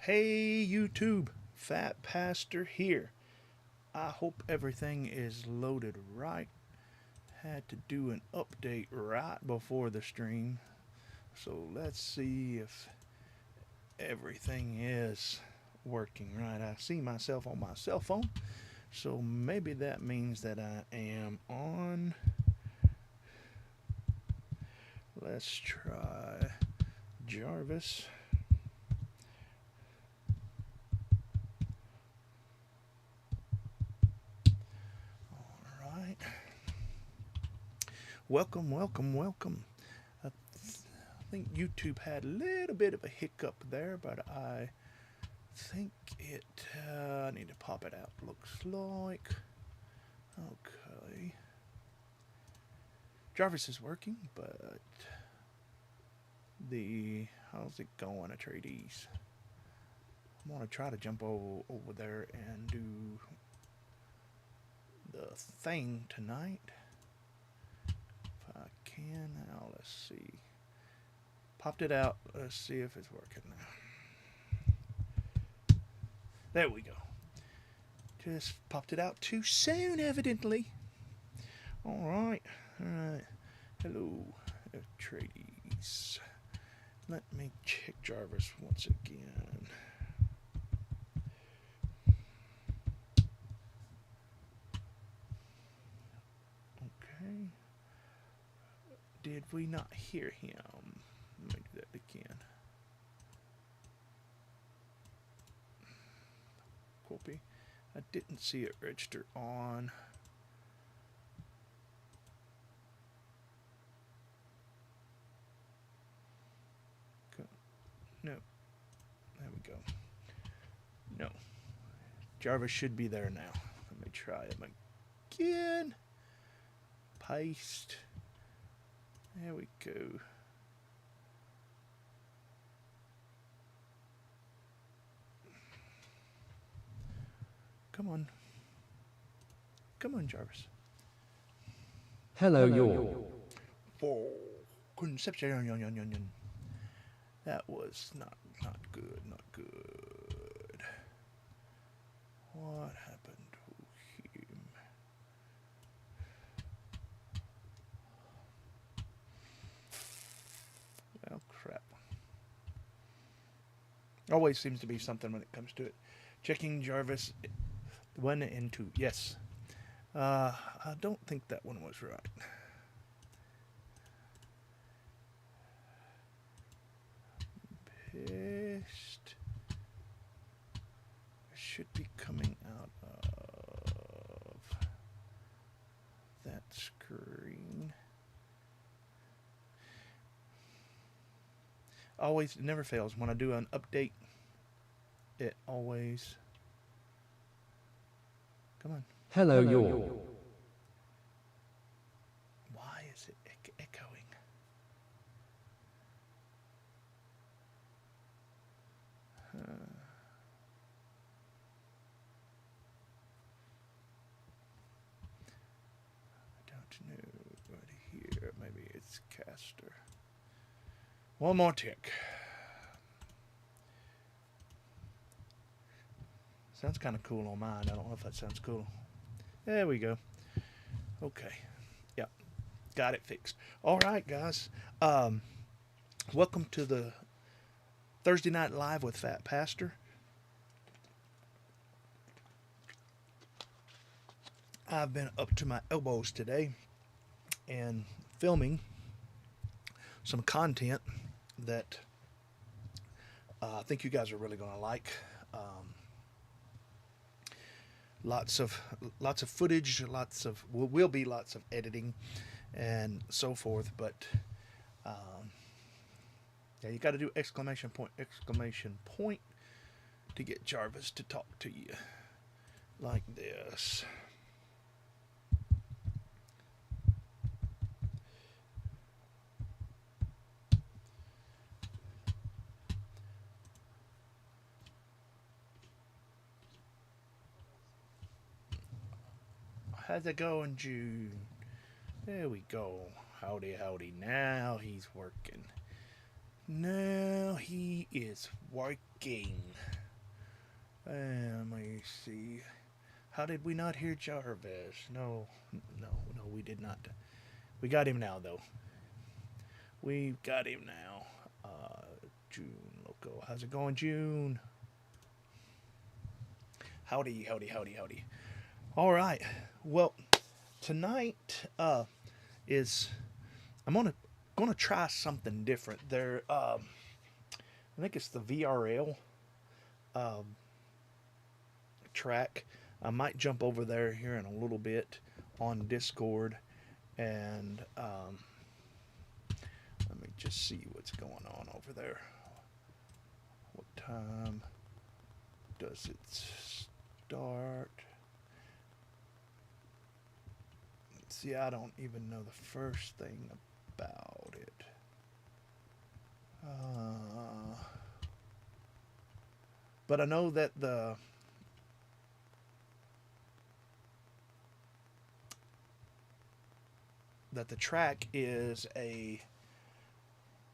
Hey YouTube, PhatPastor here. I hope everything is loaded right. Had to do an update right before the stream, so let's see if everything is working right. I see myself on my cell phone, so maybe that means that I am on. Let's try Jarvis. Alright. Welcome. I think YouTube had a little bit of a hiccup there, but I think it. I need to pop it out. Looks like. Okay. Jarvis is working, but how's it going, Atreides? I'm gonna try to jump over there and do the thing tonight. If I can, now let's see. Popped it out. Let's see if it's working now. There we go. Just popped it out too soon, evidently. Alright. Hello, Atreides. Let me check Jarvis once again. Okay. Did we not hear him? Let me do that again. Copy. I didn't see it register on. No. There we go. No. Jarvis should be there now. Let me try him again. Paste. There we go. Come on. Come on, Jarvis. Hello, y'all. Oh, conception. That was not good, not good. What happened to him? Well, crap. Always seems to be something when it comes to it. Checking Jarvis 1 and 2. Yes. I don't think that one was right. Paste. Should be coming out of that screen. Always, it never fails. When I do an update, it always. Come on. Hello, y'all. Why is it echoing? I don't know. Right here, maybe it's caster. One more tick. Sounds kind of cool on mine. I don't know if that sounds cool. There we go. Okay. Yep. Got it fixed. All right, guys. Welcome to the Thursday Night Live with PhatPastor. I've been up to my elbows today and filming some content that I think you guys are really going to like. Lots of footage, will be lots of editing and so forth, but yeah, you got to do exclamation point to get Jarvis to talk to you like this. How's it going, June? There we go. Howdy. Now he's working. Now he is working. Let me see. How did we not hear Jarvis? No, we did not. We got him now, though. We've got him now. June Loco. How's it going, June? Howdy, howdy, howdy, howdy. All right. Well, tonight is I'm gonna try something different. There, I think it's the VRL track. I might jump over there here in a little bit on Discord, and let me just see what's going on over there. What time does it start? See, I don't even know the first thing about it. But I know that the track is a,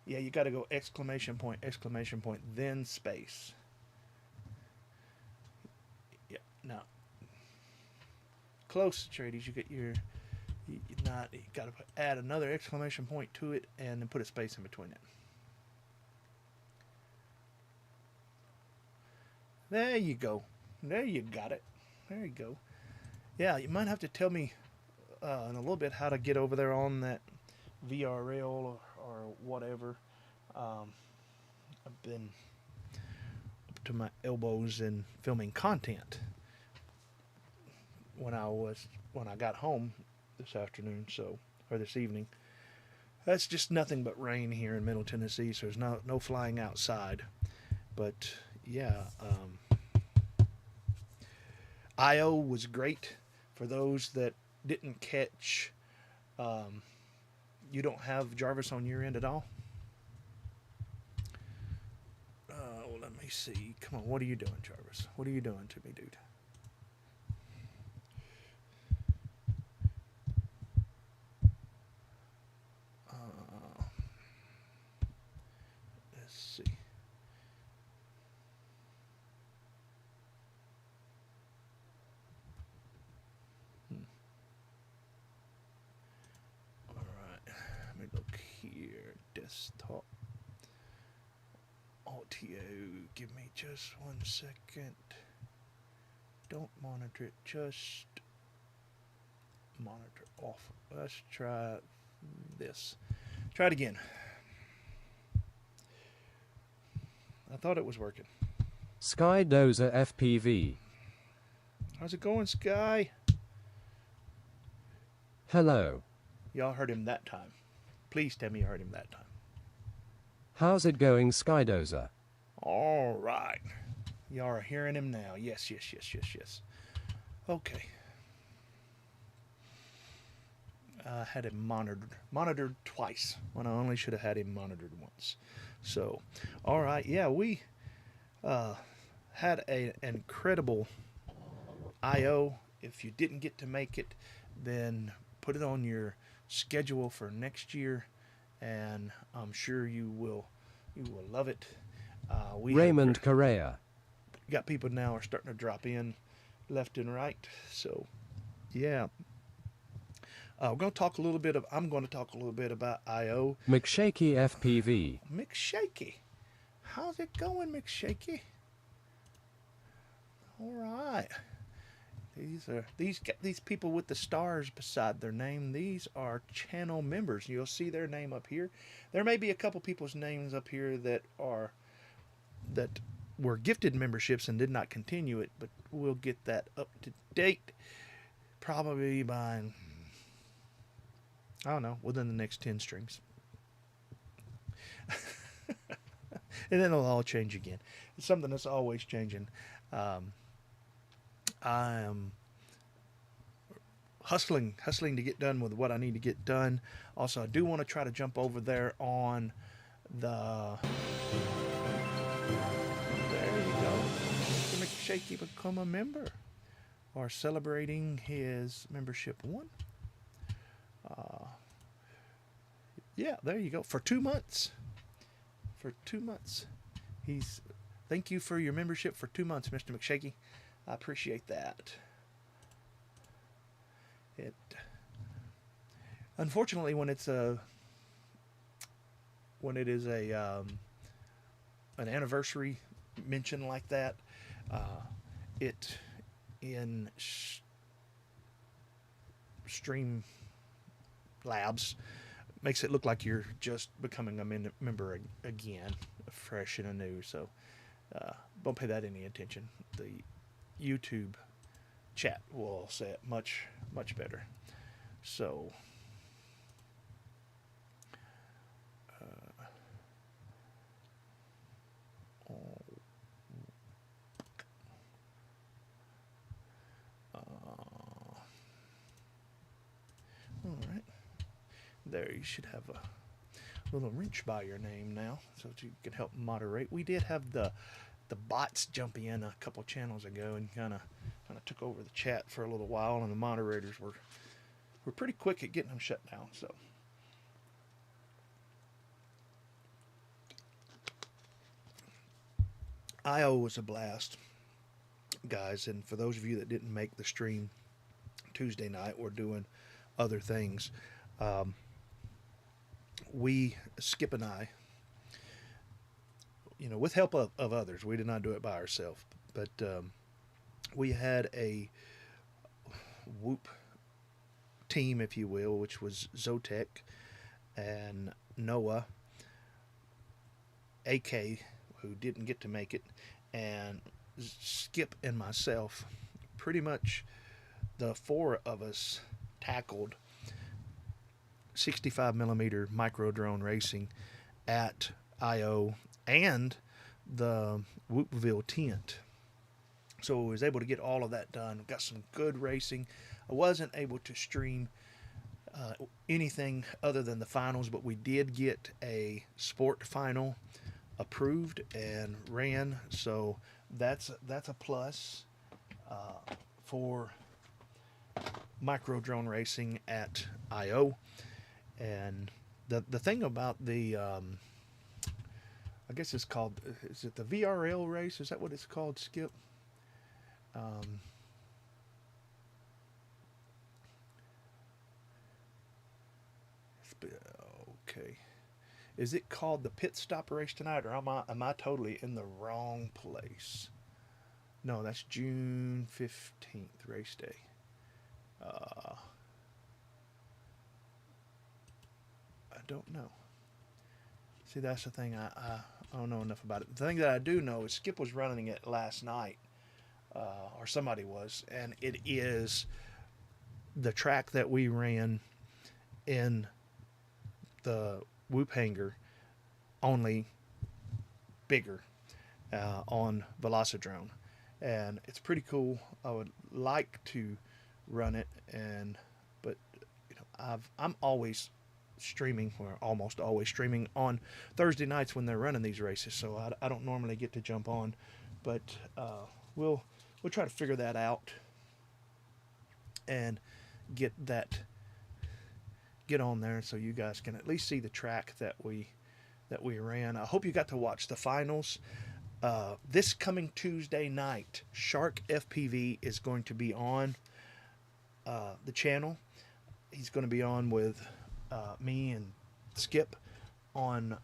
yeah, you got to go exclamation point, then space. Yeah, no. Close, tradies. You get your, you got to add another exclamation point to it and then put a space in between it. There you go. There you got it. There you go. Yeah, you might have to tell me in a little bit how to get over there on that VRL or whatever. I've been up to my elbows in filming content when I got home this afternoon, or this evening. That's just nothing but rain here in Middle Tennessee, so there's no flying outside. But yeah, I.O. was great. For those that didn't catch, you don't have Jarvis on your end at all? Let me see. Come on, what are you doing, Jarvis? What are you doing to me, dude? Let's see. Alright, let me look here. Desktop. Audio. Give me just 1 second. Don't monitor it, just monitor off. Let's try this. Try it again. I thought it was working. Skydozer FPV. How's it going, Sky? Hello. Y'all heard him that time. Please tell me you heard him that time. How's it going, Skydozer? All right. Y'all are hearing him now. Yes. Okay. I had him monitored twice when I only should have had him monitored once. So, all right. Yeah, we had an incredible I.O. If you didn't get to make it, then put it on your schedule for next year, and I'm sure you will love it. Raymond Correa. Got people now are starting to drop in left and right. So, yeah. I'm going to talk a little bit about I.O. McShaky FPV. McShaky. How's it going, McShaky? All right. These people with the stars beside their name. These are channel members. You'll see their name up here. There may be a couple people's names up here that were gifted memberships and did not continue it, but we'll get that up to date probably by, I don't know, within the next 10 streams. And then it'll all change again. It's something that's always changing. I am hustling to get done with what I need to get done. Also, I do want to try to jump over there on the... There you go. Mr. McShaky become a member. Or celebrating his membership 1. Yeah, there you go. For 2 months. for 2 months. Thank you for your membership for 2 months, Mr. McShaky. I appreciate that. Unfortunately, when it is an anniversary mention like that, it in Stream Labs makes it look like you're just becoming a member again, fresh and anew. So don't pay that any attention. The YouTube chat will say it much better. So all right, there you should have a little wrench by your name now, so that you can help moderate. We did have the bots jump in a couple channels ago and kind of took over the chat for a little while, and the moderators were pretty quick at getting them shut down. So IO was a blast, guys, and for those of you that didn't make the stream Tuesday night, we're doing other things. Skip and I, with help of others, we did not do it by ourselves, but we had a Whoop team, if you will, which was Zotek and Noah, AK, who didn't get to make it, and Skip and myself. Pretty much the four of us tackled 65mm micro drone racing at IO and the Whoopville tent. So I was able to get all of that done. Got some good racing. I wasn't able to stream anything other than the finals, but we did get a sport final approved and ran. So that's a plus for micro drone racing at IO. And the thing about the I guess it's called, is it the VRL race? Is that what it's called, Skip? Okay. Is it called the pit stop race tonight, or am I totally in the wrong place? No, that's June 15th, race day. I don't know. See, that's the thing. I don't know enough about it. The thing that I do know is Skip was running it last night, or somebody was, and it is the track that we ran in the Whoop hangar, only bigger, on Velocidrone, and it's pretty cool. I would like to run it, but I'm always streaming, or almost always streaming on Thursday nights when they're running these races, so I don't normally get to jump on, but we'll try to figure that out and get on there so you guys can at least see the track that we ran. I hope you got to watch the finals. This coming Tuesday night, Shark FPV is going to be on the channel. He's going to be on with me and Skip on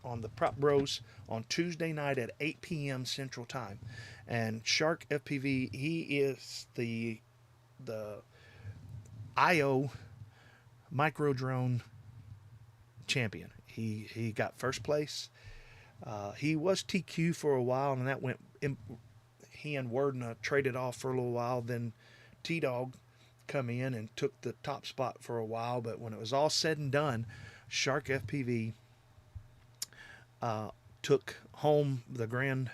the Prop Bros on Tuesday night at 8 p.m. Central Time. And Shark FPV, he is the IO micro drone champion. He got first place. He was TQ for a while, and that went. He and Wordna traded off for a little while. Then T-Dog come in and took the top spot for a while. But when it was all said and done, Shark FPV took home the grand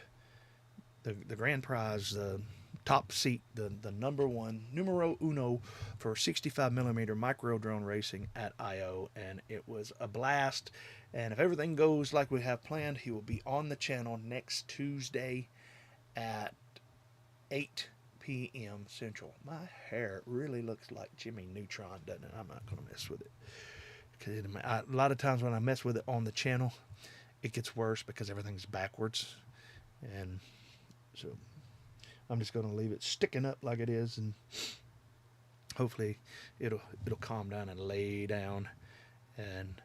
prize, the top seat, the numero uno for 65mm micro drone racing at IO, and it was a blast. And if everything goes like we have planned, he will be on the channel next Tuesday at 8 p.m. Central. My hair really looks like Jimmy Neutron, doesn't it? I'm not going to mess with it. A lot of times when I mess with it on the channel, it gets worse because everything's backwards, and so I'm just going to leave it sticking up like it is, and hopefully it'll calm down and lay down and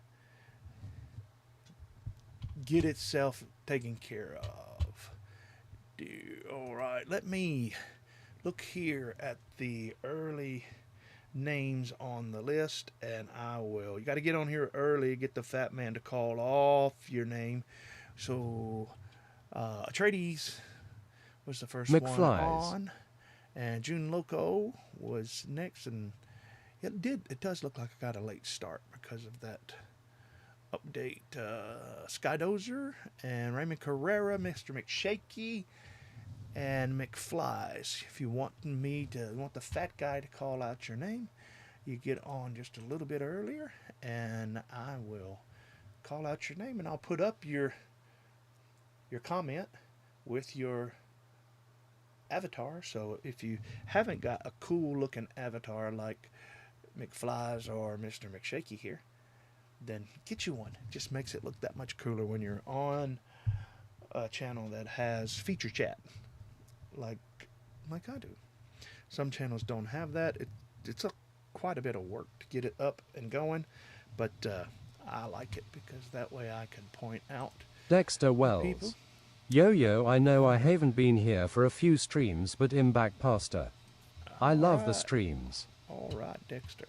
get itself taken care of. All right, let me look here at the early names on the list, and I will. You got to get on here early, get the fat man to call off your name. So, Atreides was the first one McFlies. on, and June Loco was next, and it does look like I got a late start because of that update. Skydozer and Raymond Carrera, Mr. McShaky, and McFlies. If you want the fat guy to call out your name, you get on just a little bit earlier, and I will call out your name, and I'll put up your comment with your avatar. So if you haven't got a cool looking avatar like McFlies or Mr. McShaky here, then get you one. It just makes it look that much cooler when you're on a channel that has feature chat, like I do. Some channels don't have that. It's quite a bit of work to get it up and going, but I like it because that way I can point out Dexter people. Wells. Yo, I know I haven't been here for a few streams, but I'm back, Pastor. I love the streams. All right, Dexter.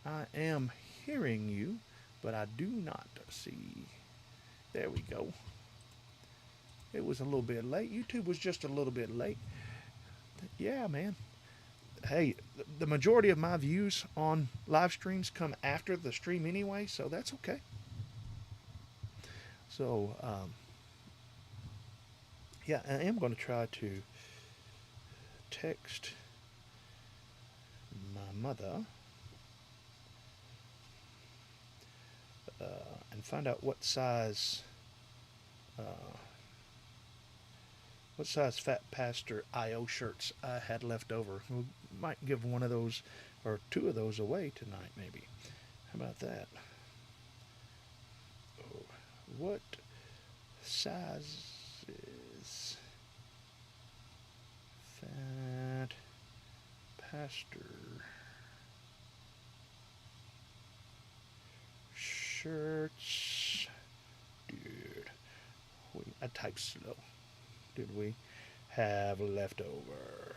I am hearing you, but I do not see. There we go. It was a little bit late. YouTube was just a little bit late. Yeah, man. Hey, the majority of my views on live streams come after the stream anyway, so that's okay. So, yeah, I am going to try to text my mother and find out what size PhatPastor IO shirts I had left over. We might give one of those or two of those away tonight, maybe. How about that? Oh, what size is PhatPastor shirts? Dude, I type slow. Did we have left over?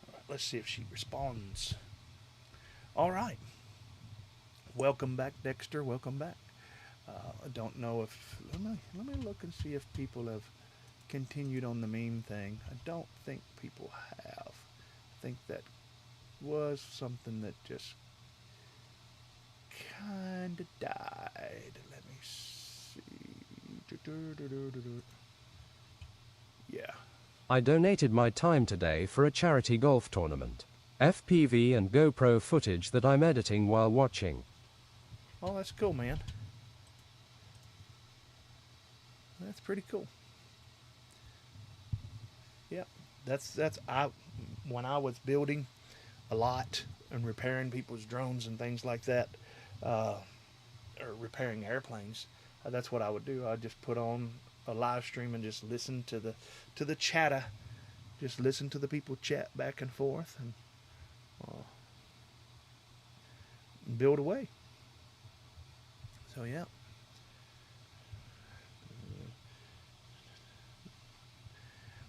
All right, let's see if she responds. All right. Welcome back, Dexter. Welcome back. I don't know if let me look and see if people have continued on the meme thing. I don't think people have. I think that was something that just kind of died. Let me see. Yeah. I donated my time today for a charity golf tournament. FPV and GoPro footage that I'm editing while watching. Oh, that's cool, man. That's pretty cool. Yeah, that's when I was building a lot and repairing people's drones and things like that, or repairing airplanes. That's what I would do. I'd just put on a live stream and just listen to the chatter, just listen to the people chat back and forth, and build away. So yeah.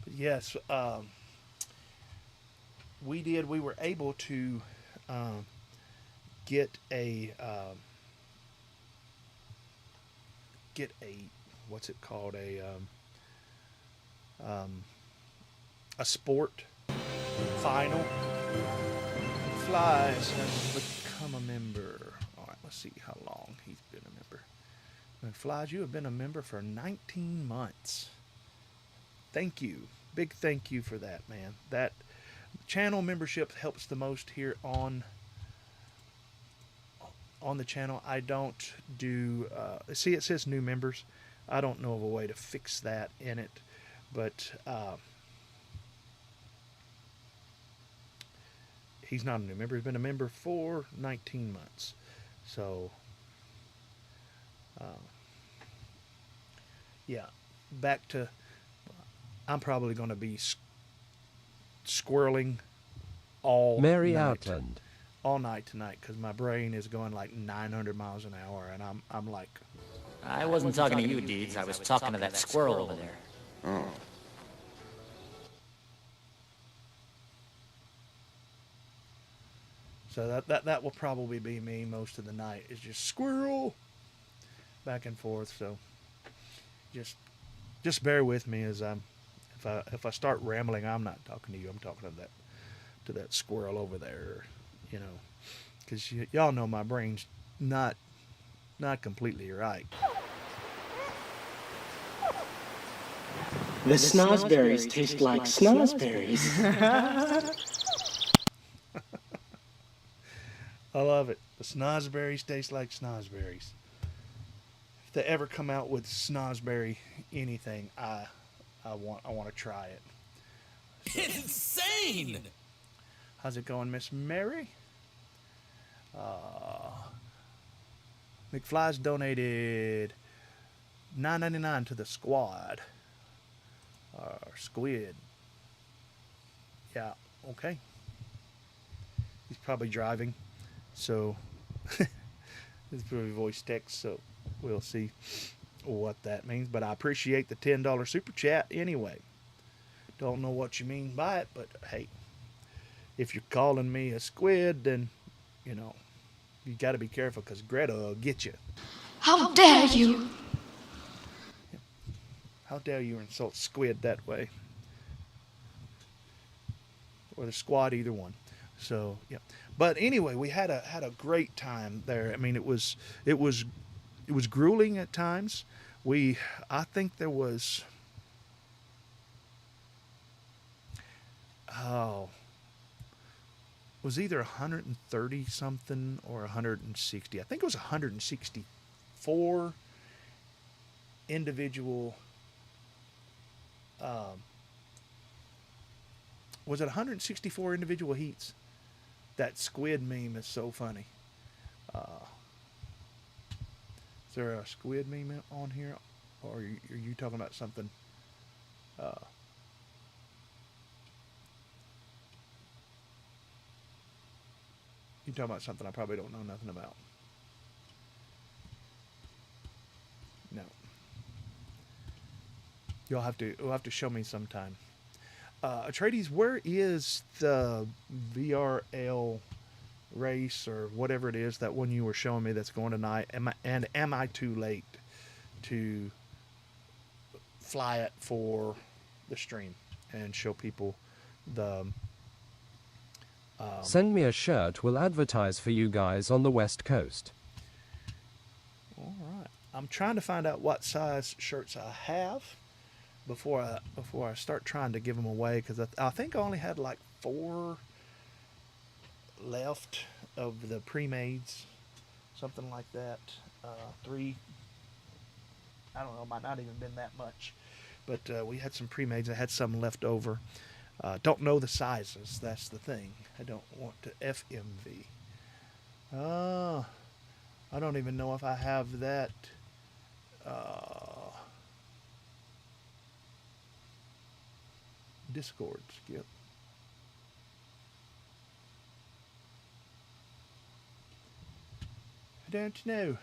But yes, we were able to get a what's it called, a sport final. Flies has become a member. All right, let's see how long he's been a member. Flies, you have been a member for 19 months. Thank you. Big thank you for that, man. That channel membership helps the most here on the channel. I don't do see, it says new members. I don't know of a way to fix that in it, but he's not a new member. He's been a member for 19 months. So Yeah, back to, I'm probably going to be squirreling all Mary night. Outland. All night tonight, because my brain is going like 900 miles an hour, and I'm like, I wasn't talking to you, Deeds. I was talking to that squirrel over there. Oh. so that will probably be me most of the night, is just squirrel back and forth. So just bear with me as if I start rambling, I'm not talking to you. I'm talking to that squirrel over there, you know, because y'all know my brain's not completely right. The snozberries taste like snozberries. I love it. The snozberries taste like snozberries. If they ever come out with snozberry anything, I want to try it. So, Insane! how's it going, Miss Mary? McFly's donated $9.99 to the squad. Squid. Yeah, okay. He's probably driving, so it's probably voice text, so we'll see what that means. But I appreciate the $10 super chat anyway. Don't know what you mean by it, but hey, if you're calling me a squid, then, you know, you got to be careful, because Greta will get you. How dare you! How dare you insult squid that way? Or the squad, either one. So yeah. But anyway, we had a great time there. I mean, it was grueling at times. I think there was, was either 130 something or 160. I think it was 164 individual. Was it 164 individual heats? That squid meme is so funny. Is there a squid meme on here, or are you talking about something? You talking about something I probably don't know nothing about. No. You'll have to show me sometime. Atreides, where is the VRL race or whatever it is, that one you were showing me that's going tonight? Am I too late to fly it for the stream and show people the? Send me a shirt, we'll advertise for you guys on the West Coast. All right. I'm trying to find out what size shirts I have before I start trying to give them away, because I think I only had like 4 left of the pre-mades, something like that. 3. I don't know, might not even been that much, but we had some pre-mades. I had some left over. Don't know the sizes. That's the thing. I don't want to FMV. I don't even know if I have that. Discord, Skip. I don't know.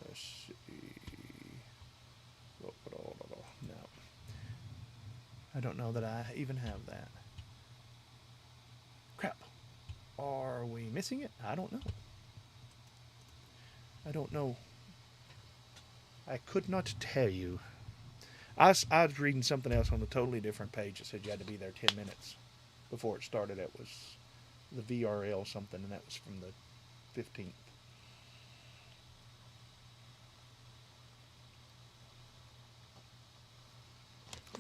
Let's see. No. I don't know that I even have that. Crap. Are we missing it? I don't know. I could not tell you. I was reading something else on a totally different page that said you had to be there 10 minutes before it started. It was the VRL something, and that was from the 15th.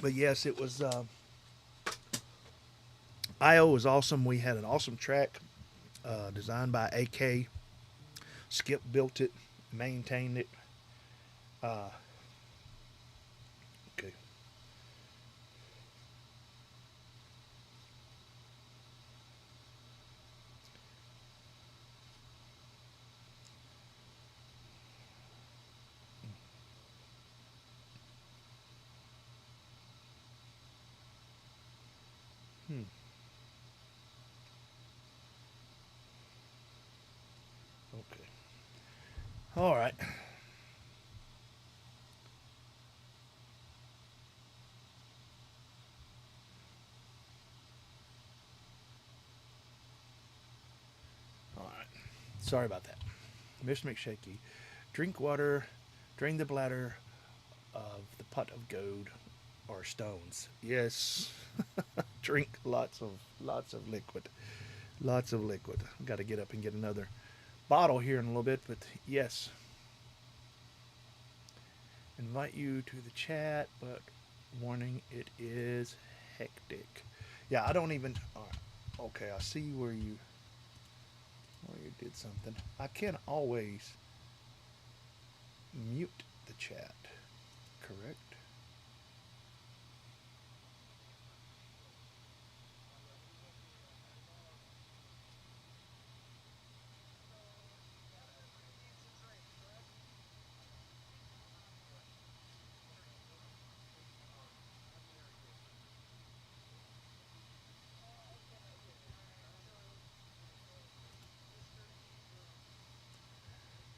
But yes, it was. IO was awesome. We had an awesome track designed by AK. Skip built it, maintained it. Okay. All right. All right. Sorry about that. Mr. McShaky. Drink water, drain the bladder of the pot of gold or stones. Yes. Drink lots of liquid. Lots of liquid. Got to get up and get another bottle here in a little bit, but yes. Invite you to the chat, but warning, it is hectic. Yeah, I don't even. All right. Okay, I see where you did something. I can always mute the chat. Correct.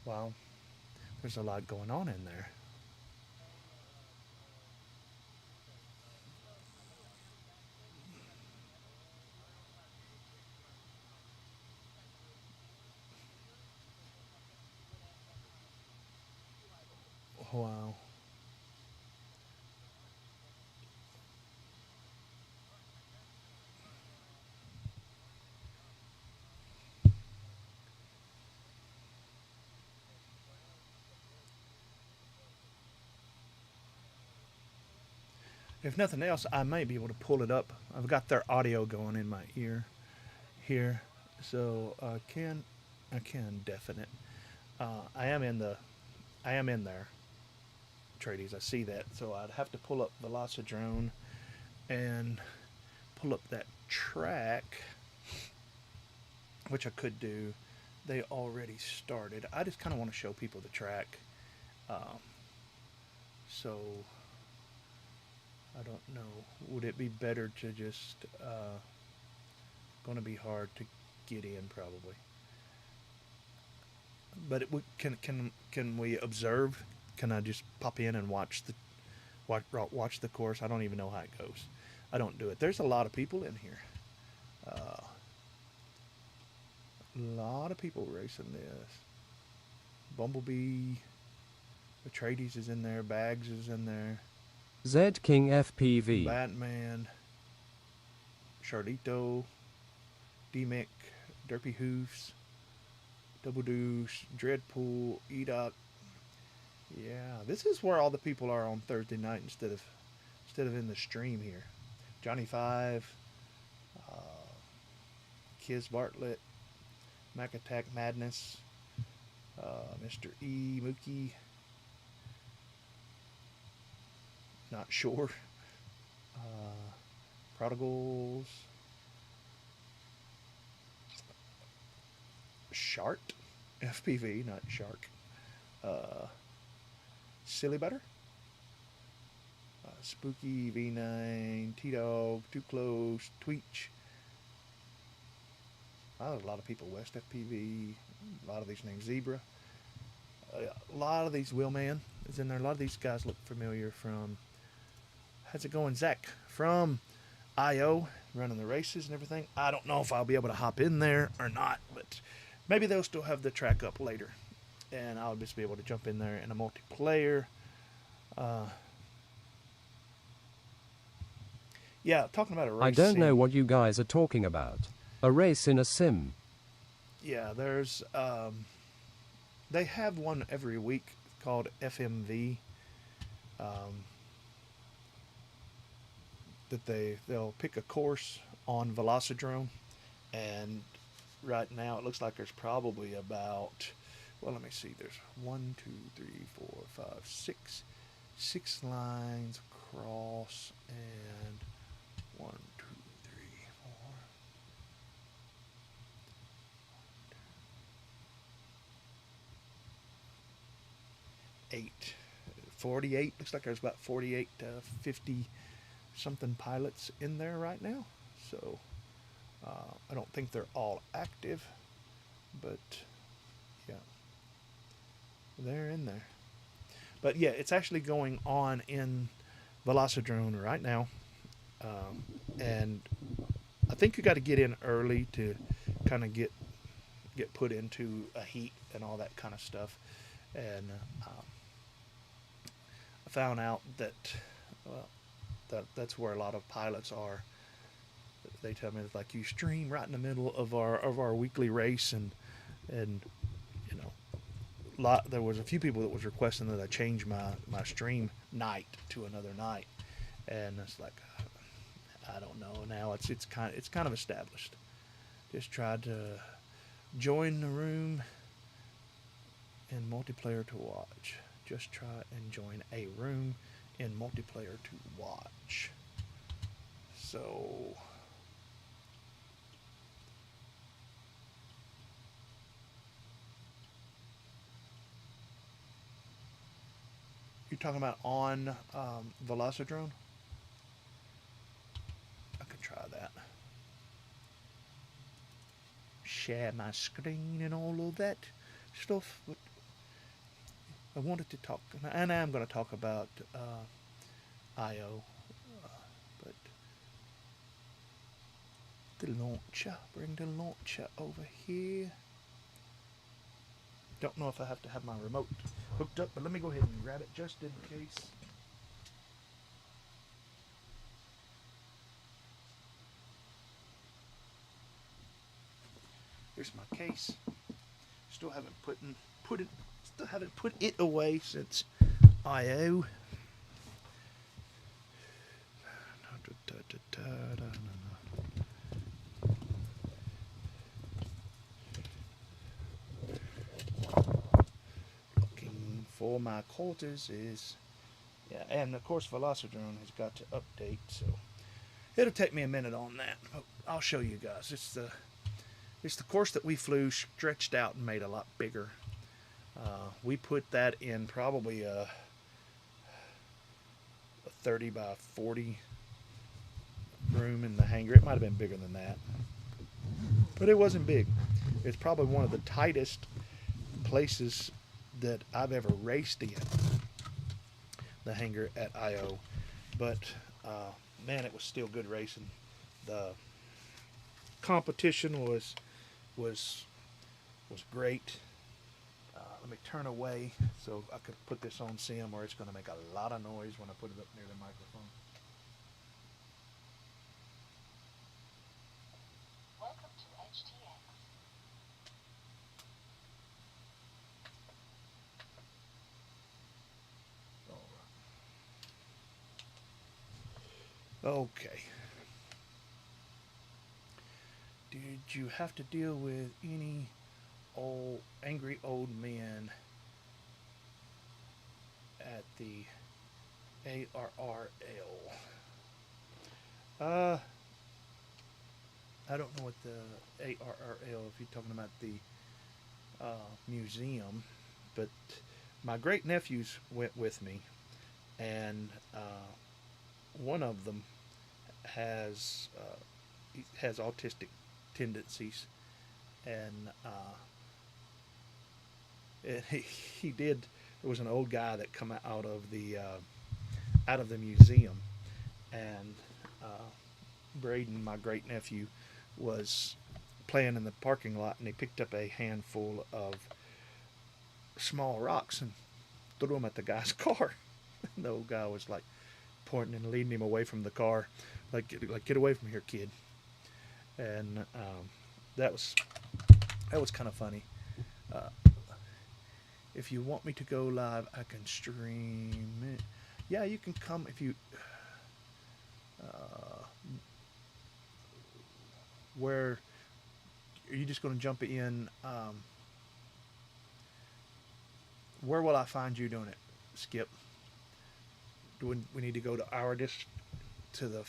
Wow, there's a lot going on in there. Wow. If nothing else, I might be able to pull it up. I've got their audio going in my ear here, so I can definite. I am in there, tradies. I see that, so I'd have to pull up Velocidrone and pull up that track, which I could do. They already started. I just kind of want to show people the track, so I don't know. Would it be better to just? Going to be hard to get in probably. But can we observe? Can I just pop in and watch the course? I don't even know how it goes. I don't do it. There's a lot of people in here. A lot of people racing this. Bumblebee, the Tradies is in there. Bags is in there. Z King FPV. Batman, Charlito, D-Mick, Derpy Hoofs, Double Deuce, Dreadpool, Edoc. Yeah, this is where all the people are on Thursday night instead of in the stream here. Johnny Five, Kiz Bartlett, Mac Attack Madness, Mr. E, Mookie, not sure, Prodigals, Shart, FPV, not Shark, Silly Butter, Spooky, V9, T-Dog, Too Close, Tweech. Wow, there's a lot of people. West FPV, a lot of these names. Zebra. A lot of these Wheelman is in there. A lot of these guys look familiar from. How's it going, Zach? From IO, running the races and everything. I don't know if I'll be able to hop in there or not, but maybe they'll still have the track up later. And I'll just be able to jump in there in a multiplayer. Yeah, talking about a race. I don't know what you guys are talking about. A race in a sim. Yeah, there's they have one every week called FMV. That they'll pick a course on Velocidrome, and right now it looks like there's probably about, well, let me see, there's 1, 2, 3, 4, 5, 6 lines across, and 1, 2, 3, 4, 8, 48. Looks like there's about 48 to 50 something pilots in there right now. So I don't think they're all active, but yeah. They're in there. But yeah, it's actually going on in Velocidrone right now. And I think you got to get in early to kind of get put into a heat and all that kind of stuff. And I found out that well, that's where a lot of pilots are. They tell me it's like you stream right in the middle of our weekly race, and you know, there was a few people that was requesting that I change my stream night to another night, and it's like I don't know now. It's kind of established. Just tried to join the room in multiplayer to watch. Just try and join a room in multiplayer to watch. So you're talking about on Velocidrone? I could try that. Share my screen and all of that stuff. But I wanted to talk, and I'm going to talk about I/O, but the launcher. Bring the launcher over here. Don't know if I have to have my remote hooked up, but let me go ahead and grab it just in case. Here's my case. Still haven't put it away since I/O. Looking for my quarters is and of course Velocidrone has got to update, so it'll take me a minute on that. But I'll show you guys. It's the course that we flew stretched out and made a lot bigger. We put that in probably a 30 by 40 room in the hangar. It might have been bigger than that, but it wasn't big. It's probably one of the tightest places that I've ever raced in, the hangar at I/O. But man, it was still good racing. The competition was great. Let me turn away so I could put this on sim, or it's going to make a lot of noise when I put it up near the microphone. Welcome to HDX. All right. Okay. Did you have to deal with any angry old men at the ARRL? I don't know what the ARRL, if you're talking about the museum, but my great nephews went with me, and one of them has autistic tendencies, and he did. There was an old guy that come out of the museum, and Braden, my great nephew, was playing in the parking lot, and he picked up a handful of small rocks and threw them at the guy's car. And the old guy was like pointing and leading him away from the car, like get away from here, kid. And that was kind of funny. If you want me to go live, I can stream it. Yeah, you can come if you. Where are you just going to jump in? Where will I find you doing it, Skip? Do we need to go to our to the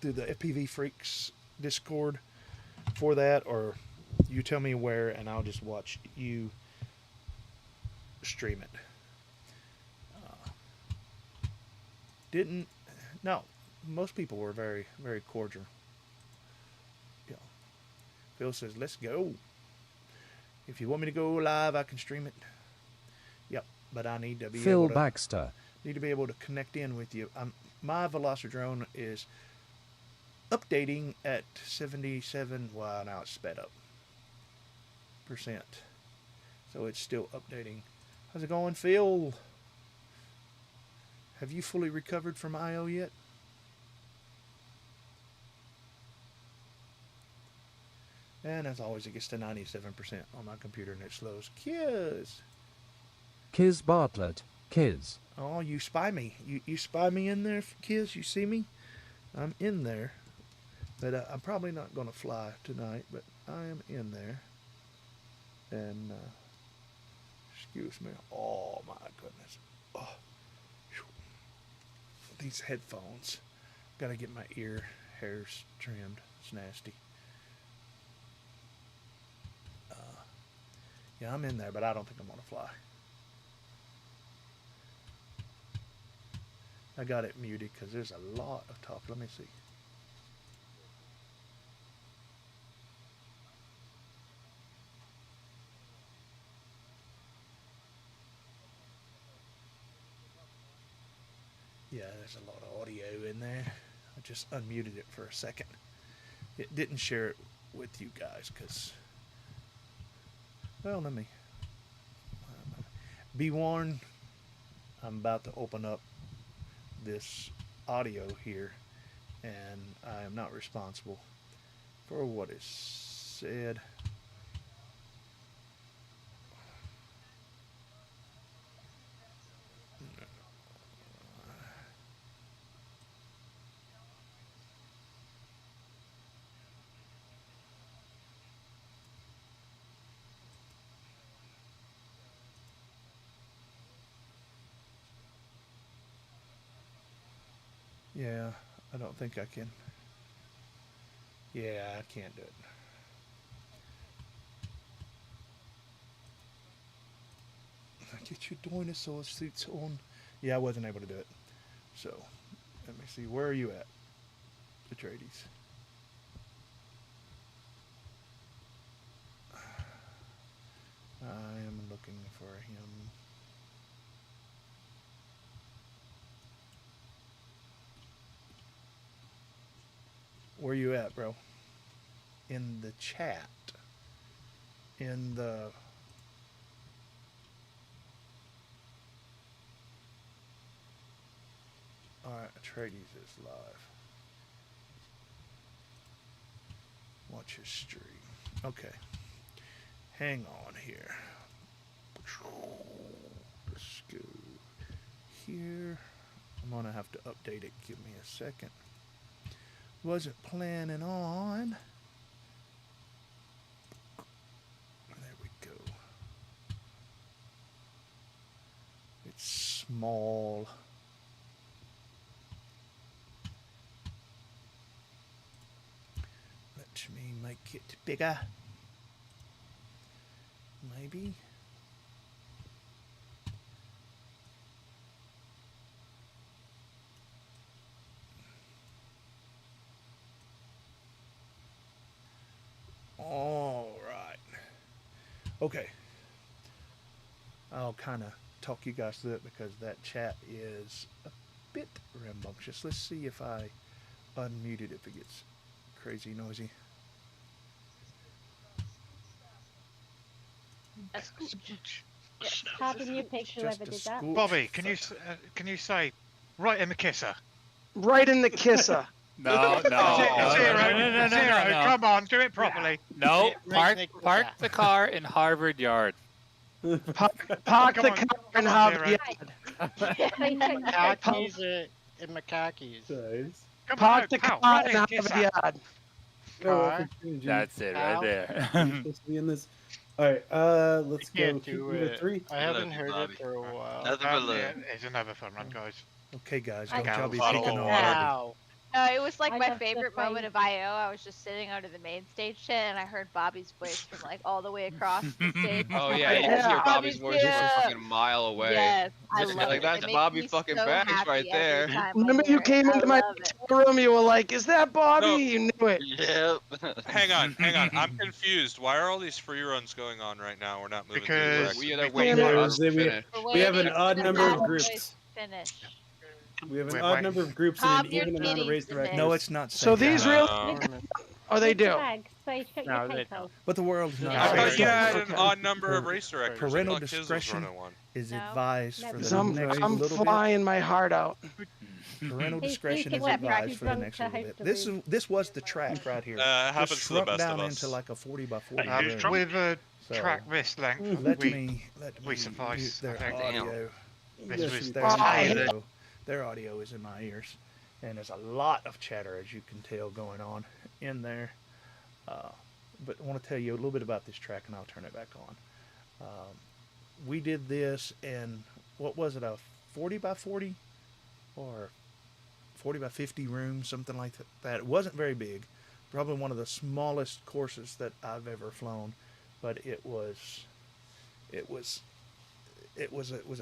FPV Freaks Discord for that, or you tell me where and I'll just watch you stream it? No, most people were very, very cordial. Yeah. Phil says, let's go. If you want me to go live, I can stream it. but I need to be Phil able to Baxter. connect in with you. My Velocidrone is updating at 77. Well, now it's sped up %, so it's still updating. How's it going, Phil? Have you fully recovered from IO yet? And as always, it gets to 97% on my computer and it slows. Kiz Bartlett. Kiz. Oh, you spy me. You spy me in there, Kiz? You see me? I'm in there. But I'm probably not going to fly tonight, but I am in there. And, excuse me. Oh, my goodness. Oh, these headphones. Got to get my ear hairs trimmed. It's nasty. Yeah, I'm in there, but I don't think I'm going to fly. I got it muted because there's a lot of talk. Let me see. Yeah, there's a lot of audio in there. I just unmuted it for a second. It didn't share it with you guys because, well, let me be warned. I'm about to open up this audio here, and I am not responsible for what is said. Yeah, I don't think I can. Yeah, I can't do it. Get your dinosaur suits on. Yeah, I wasn't able to do it. So, let me see. Where are you at, Atreides? I am looking for him. Where you at, bro? In the chat. In the... Alright, Atreides is live. Watch his stream. Okay. Hang on here. Let's go here. I'm gonna have to update it. Give me a second. Wasn't planning on. There we go. It's small. Let me make it bigger. Maybe. All right. Okay. I'll kind of talk you guys through it because that chat is a bit rambunctious. Let's see if I unmute it if it gets crazy noisy. A scooch. How can you pick whoever did that? Bobby, can you say right in the kisser? Right in the kisser. No. Zero. Come on, do it properly. No, park the car in Harvard Yard. Park the car in Harvard Zero. Yard. Khakis in my khakis. Park the car in Harvard Yard. Car. That's it right there. Supposed to be in this. All right, let's go. Can't do it. 3. I haven't heard it for a while. It's another fun run, guys. Okay, guys, I don't y'all got be a picking on Ow. No, it was like I my love the favorite frame. moment of I.O. I was just sitting under the main stage shit, and I heard Bobby's voice from like all the way across the stage. Oh yeah, you can hear Bobby's voice from a yeah. fucking mile away. Yes, I You're love like, it. that's It makes Bobby me fucking so Bags happy right every there. time I Remember hear you it. came I into my love it. hotel room, you were like, "Is that Bobby?" No. You knew it. Yep. Hang on. I'm confused. Why are all these free runs going on right now? We're not moving to the Because correct. we are we waiting for us Because to finish. we have an Waiting odd for number of Bob's groups. voice to finish. We have an Wait, odd why? number of groups Pop and an your even amount of titties race in there. directors. No, it's not safe. So these now. real? Oh, they do. So shut No, your they cake don't. hole. But the world's not I safe. thought you had Okay. an odd number of race directors. Parental I thought Kiz was discretion running one. is No. advised for Because the I'm, next I'm little bit. flying my heart out. Parental He's discretion is thinking advised too for the drunk next to little host bit. the This was the track right here. Happens Just to the shrunk best of down us. into like a 40 by 40 Uh, room. With a So, track this length, Let we me we suffice, mute I their think. audio. This Yes, was you Their do. audio, their audio is in my ears, and there's a lot of chatter, as you can tell, going on in there. But I want to tell you a little bit about this track, and I'll turn it back on. We did this in, what was it, a 40 by 40 or 40 by 50 room, something like that. It wasn't very big, probably one of the smallest courses that I've ever flown, but it was a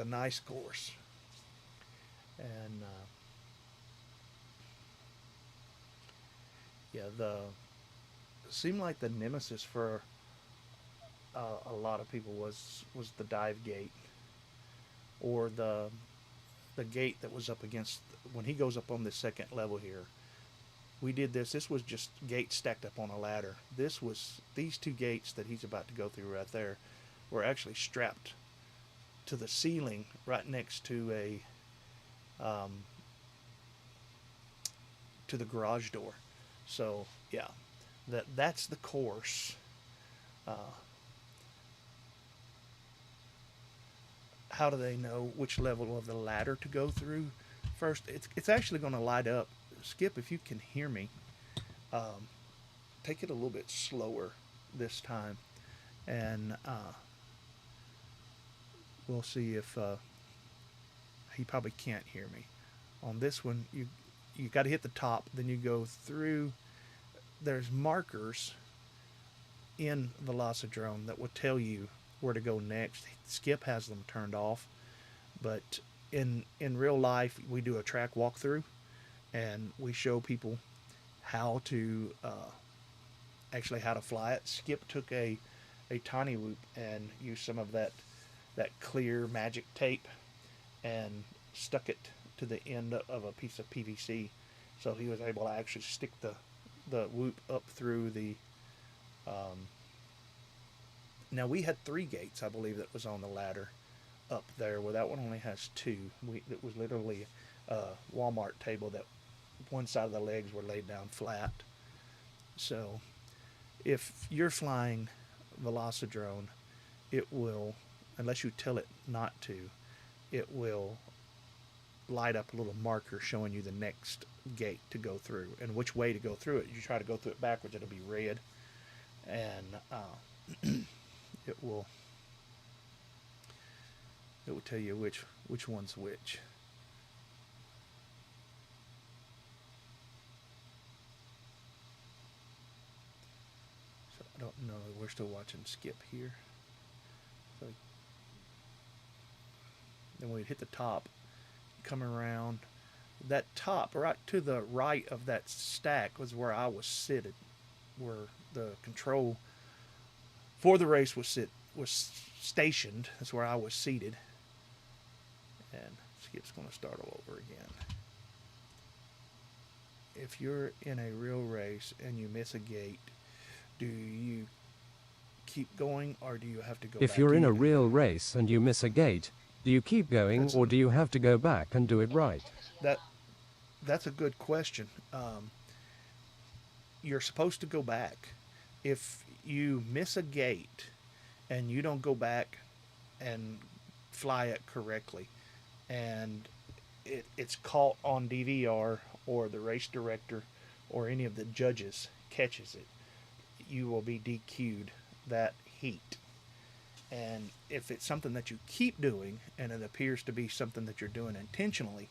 nice course. And yeah, it seemed like the nemesis for a lot of people was the dive gate, or the gate that was up against when he goes up on the second level here. We did this. This was just gates stacked up on a ladder. These two gates that he's about to go through right there were actually strapped to the ceiling right next to to the garage door. So yeah, that's the course. How do they know which level of the ladder to go through first? It's actually going to light up. Skip, if you can hear me, take it a little bit slower this time, and we'll see if he probably can't hear me. On this one, you got to hit the top, then you go through. There's markers in Velocidrome that will tell you where to go next. Skip has them turned off, but in real life, we do a track walkthrough, and we show people how to actually how to fly it. Skip took a TinyWhoop and used some of that clear magic tape and stuck it to the end of a piece of PVC, so he was able to actually stick the whoop up through the now we had 3 gates, I believe, that was on the ladder up there, where that one only has 2. It was literally a Walmart table that one side of the legs were laid down flat. So if you're flying Velocidrone, it will, unless you tell it not to, it will light up a little marker showing you the next gate to go through and which way to go through it. You try to go through it backwards, it'll be red, and it will tell you which one's which. So I don't know. We're still watching Skip here. So then we hit the top, come around. That top, right to the right of that stack, was where I was seated, where the control for the race was stationed. That's where I was seated. And Skip's going to start all over again. If you're in a real race and you miss a gate, do you keep going, or do you have to go back? If you're in a real race and you miss a gate, do you keep going, or do you have to go back and do it right? That's a good question. You're supposed to go back. If you miss a gate and you don't go back and fly it correctly, and it's caught on DVR, or the race director or any of the judges catches it, you will be DQ'd that heat. And if it's something that you keep doing and it appears to be something that you're doing intentionally,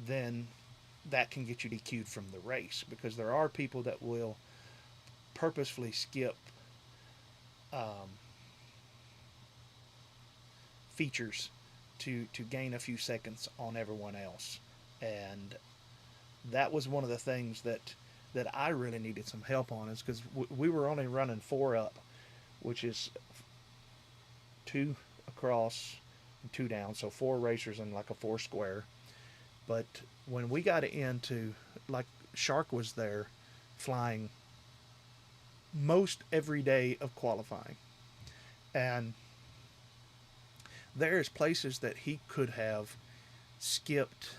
then that can get you DQ'd from the race, because there are people that will purposefully skip features to gain a few seconds on everyone else. And that was one of the things that I really needed some help on, is because we were only running 4 up, which is 2 across and 2 down, so 4 racers in like a 4 square. But when we got into, like, Shark was there flying most every day of qualifying, and there's places that he could have skipped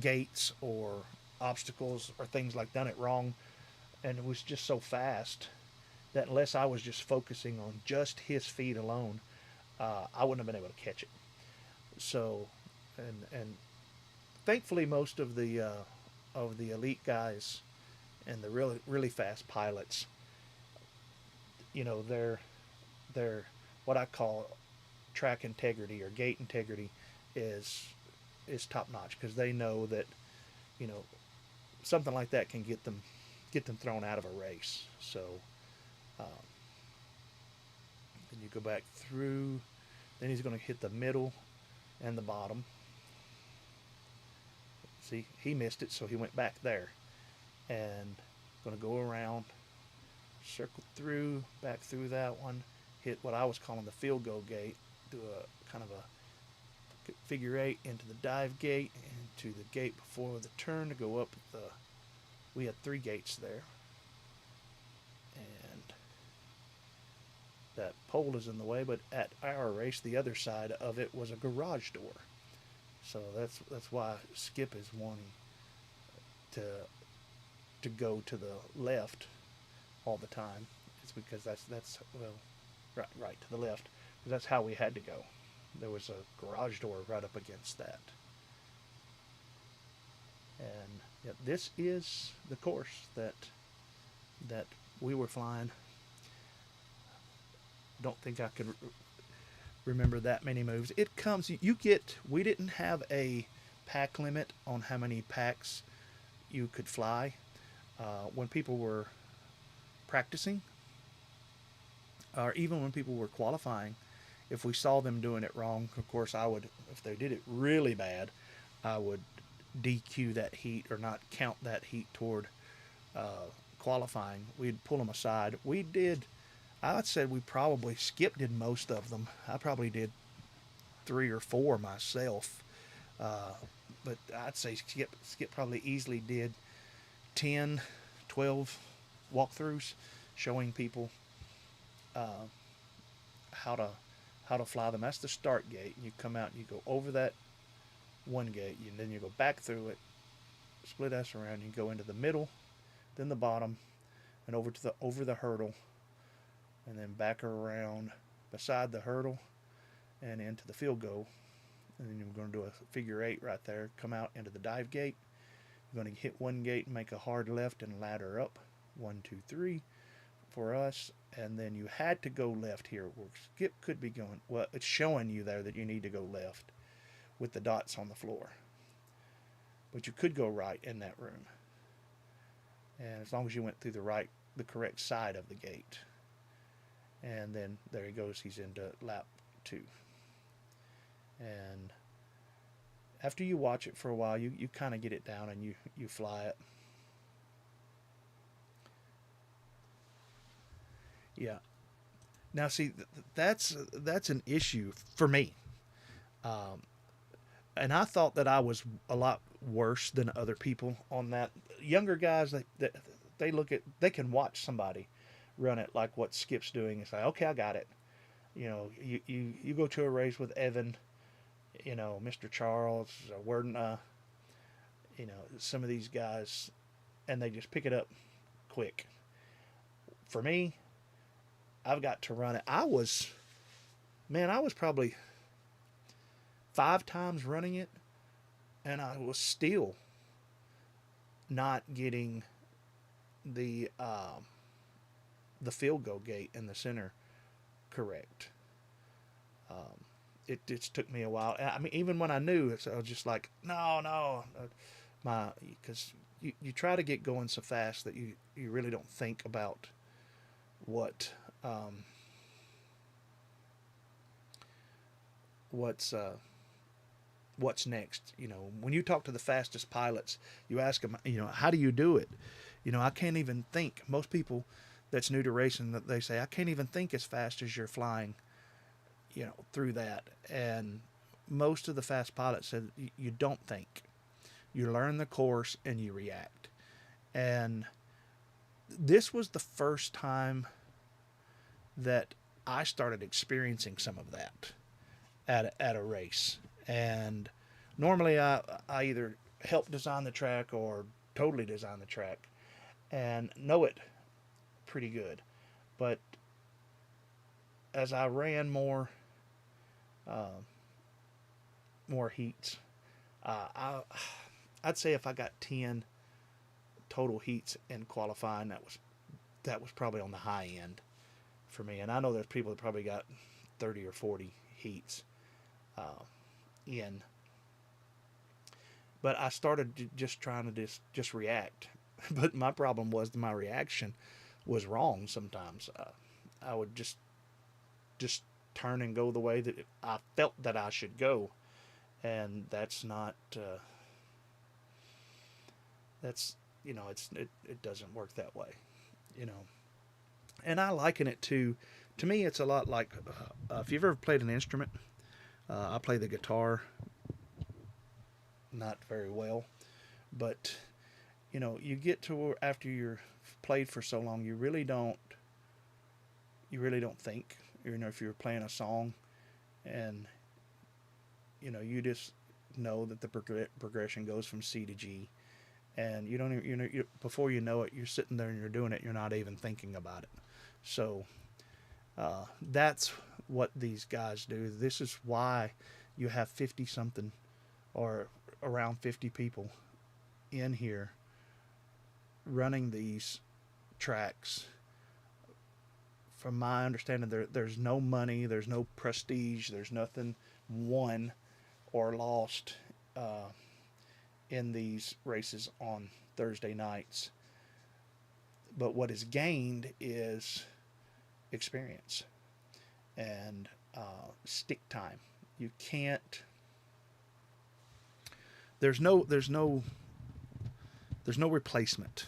gates or obstacles or things like, done it wrong, and it was just so fast that unless I was just focusing on just his feet alone, I wouldn't have been able to catch it. So, and thankfully most of the elite guys and the really fast pilots, you know, they're what I call track integrity or gate integrity is top notch, because they know that, you know, something like that can get them thrown out of a race. So then you go back through, then he's going to hit the middle and the bottom. See, he missed it, so he went back there, and going to go around, circle through, back through that one, hit what I was calling the field goal gate, do a kind of a figure 8 into the dive gate, into the gate before the turn to go up the, we had 3 gates there, and that pole is in the way, but at our race the other side of it was a garage door, so that's why Skip is wanting to go to the left all the time. It's because that's well, right to the left, because that's how we had to go. There was a garage door right up against that. And yeah, this is the course that we were flying. Don't think I could remember that many moves. It comes, you get, we didn't have a pack limit on how many packs you could fly. When people were practicing, or even when people were qualifying, if we saw them doing it wrong, of course I would, if they did it really bad, I would DQ that heat or not count that heat toward qualifying. We'd pull them aside. We did, I would say we probably, Skip did most of them. I probably did 3 or 4 myself. But I'd say Skip probably easily did 10, 12 walkthroughs showing people how to fly them. That's the start gate. You come out and you go over that one gate, and then you go back through it, split S around, you go into the middle, then the bottom, and over the hurdle, and then back around beside the hurdle and into the field goal. And then you're going to do a figure 8 right there, come out into the dive gate. You're going to hit one gate and make a hard left and ladder up. 1, 2, 3 for us. And then you had to go left here, where Skip could be going, well, it's showing you there that you need to go left with the dots on the floor. But you could go right in that room. And as long as you went through the correct side of the gate. And then there he goes, he's into lap 2. And after you watch it for a while, you kind of get it down and you fly it. Yeah. Now see, that's an issue for me. And I thought that I was a lot worse than other people on that. Younger guys, they can watch somebody run it like what Skip's doing and say, okay, I got it. You know, you go to a race with Evan, you know, Mr. Charles, Worden, you know, some of these guys, and they just pick it up quick. For me, I've got to run it. I was probably 5 times running it, and I was still not getting the field goal gate in the center correct. it just took me a while. I mean, even when I knew, I was just like, no, because you try to get going so fast that you really don't think about what what's what's next. When you talk to the fastest pilots, you ask them, how do you do it? I can't even think. Most people that's new to racing, that they say, I can't even think as fast as you're flying, through that. And most of the fast pilots said you don't think. You learn the course and you react. And this was the first time that I started experiencing some of that at a race. And normally I either help design the track or totally design the track and know it pretty good. But as I ran more heats, I'd say if I got 10 total heats in qualifying, that was probably on the high end for me. And I know there's people that probably got 30 or 40 heats in. But I started just trying to just react. But my problem was my reaction was wrong sometimes. I would just turn and go the way that I felt that I should go, and that's not. It doesn't work that way, And I liken it to me, it's a lot like if you've ever played an instrument. I play the guitar, not very well, but you get to where after you're played for so long, you really don't think. If you're playing a song, and you just know that the progression goes from C to G, and you don't even, before you know it, you're sitting there and you're doing it. You're not even thinking about it. So that's what these guys do. This is why you have 50 something or around 50 people in here running these tracks. From my understanding, there's no money, there's no prestige, there's nothing won or lost in these races on Thursday nights. But what is gained is experience and stick time. You can't. There's no replacement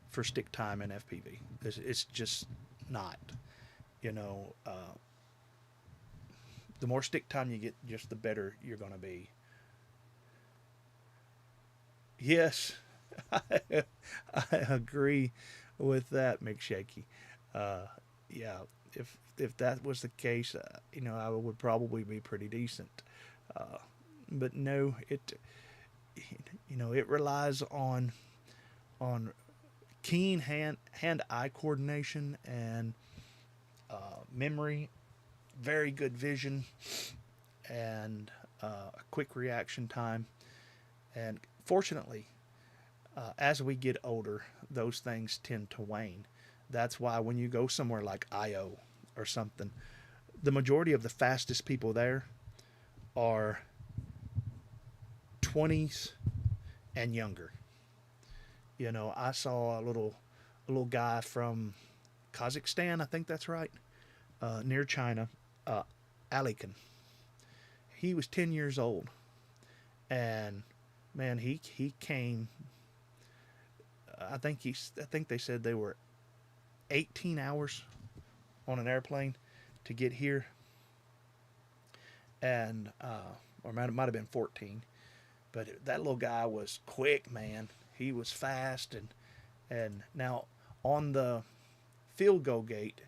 for stick time in FPV. It's just not. The more stick time you get, just the better you're going to be. Yes, I agree with that, McShaky. Yeah, if that was the case, I would probably be pretty decent. But no, it relies on keen hand-eye coordination and memory, very good vision, and a quick reaction time. And fortunately, as we get older, those things tend to wane. That's why when you go somewhere like IO or something, the majority of the fastest people there are 20s and younger. I saw a little guy from Kazakhstan, I think that's right, near China, Alikan. He was 10 years old, and man, he came. I think they said they were 18 hours on an airplane to get here, and or it might have been 14. But that little guy was quick, man. He was fast, and now on the field goal gate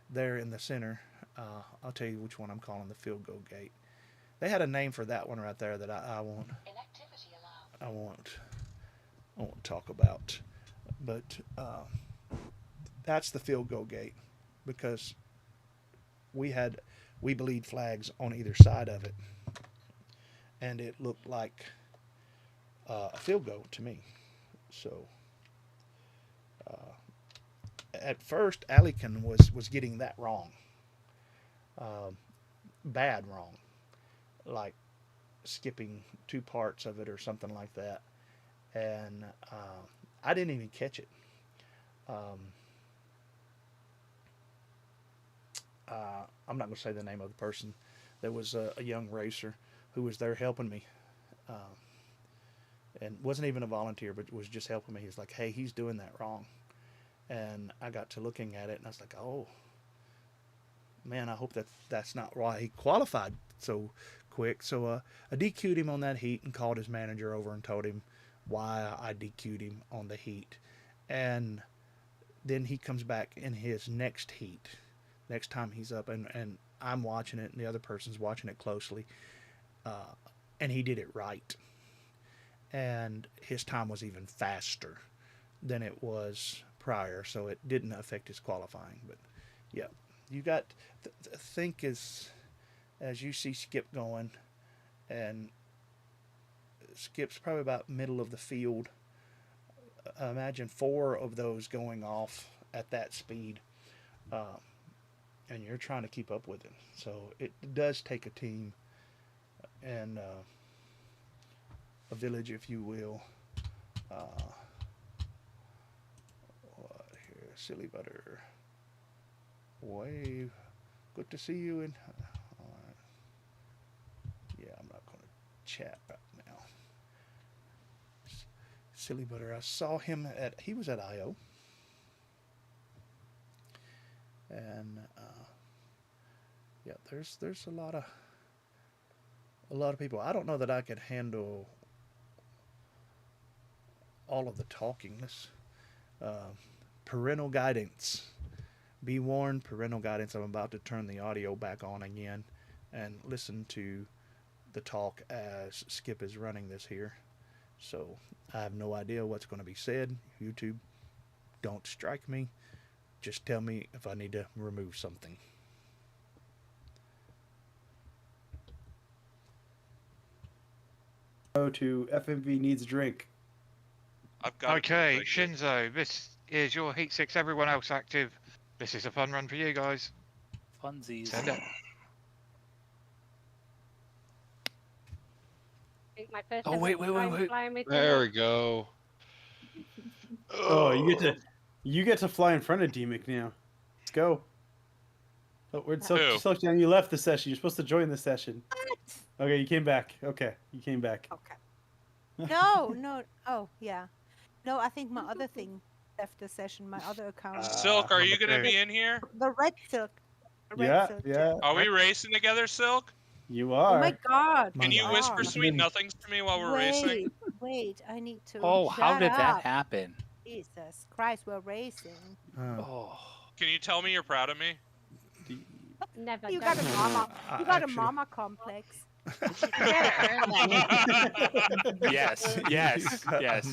there in the center, I'll tell you which one I'm calling the field goal gate. They had a name for that one right there that I won't. I won't talk about, but that's the field goal gate because we bleed flags on either side of it, and it looked like a field goal to me. So at first, Alikan was getting that wrong. bad wrong, like skipping 2 parts of it or something like that. And I didn't even catch it. I'm not going to say the name of the person. There was a young racer who was there helping me, and wasn't even a volunteer, but was just helping me. He was like, "Hey, he's doing that wrong," and I got to looking at it, and I was like, "Oh, man, I hope that's not why he qualified so quick." So I DQ'd him on that heat and called his manager over and told him why I DQ'd him on the heat, and then he comes back in his next heat. Next time he's up, and I'm watching it, and the other person's watching it closely, and he did it right. And his time was even faster than it was prior, so it didn't affect his qualifying. But yeah, you got think as you see Skip going, and Skip's probably about middle of the field. Imagine 4 of those going off at that speed. And you're trying to keep up with him. So it does take a team and a village, if you will. What here? Silly Butter. Wave. Good to see you. And all right. Yeah, I'm not going to chat right now. Silly Butter. I saw him he was at I.O. And yeah, there's a lot of people. I don't know that I could handle all of the talking. Parental guidance. Be warned, parental guidance. I'm about to turn the audio back on again and listen to the talk as Skip is running this here. So I have no idea what's going to be said. YouTube, don't strike me. Just tell me if I need to remove something. Go to FMV needs a drink. I've got Okay, Shinzo, this is your Heat 6, everyone else active. This is a fun run for you guys. Funsies. Send it. My first Oh, wait. There we go. Oh, you get to fly in front of D-Mick now. Let's go. Oh, where'd Silk Jam? You left the session. You're supposed to join the session. What? Okay, you came back. Okay, you came back. Okay. No. Oh, yeah. No, I think my other thing left the session. My other account. Silk, are you gonna be in here? The red Silk. Yeah. Are we racing together, Silk? You are. Oh my God. Can you whisper sweet nothings to me while we're racing? Wait, I need to. Oh, how shut did that up. happen? Jesus Christ, we're racing. Oh. Can you tell me you're proud of me? Never. You got a mama. You got a mama complex. Yes.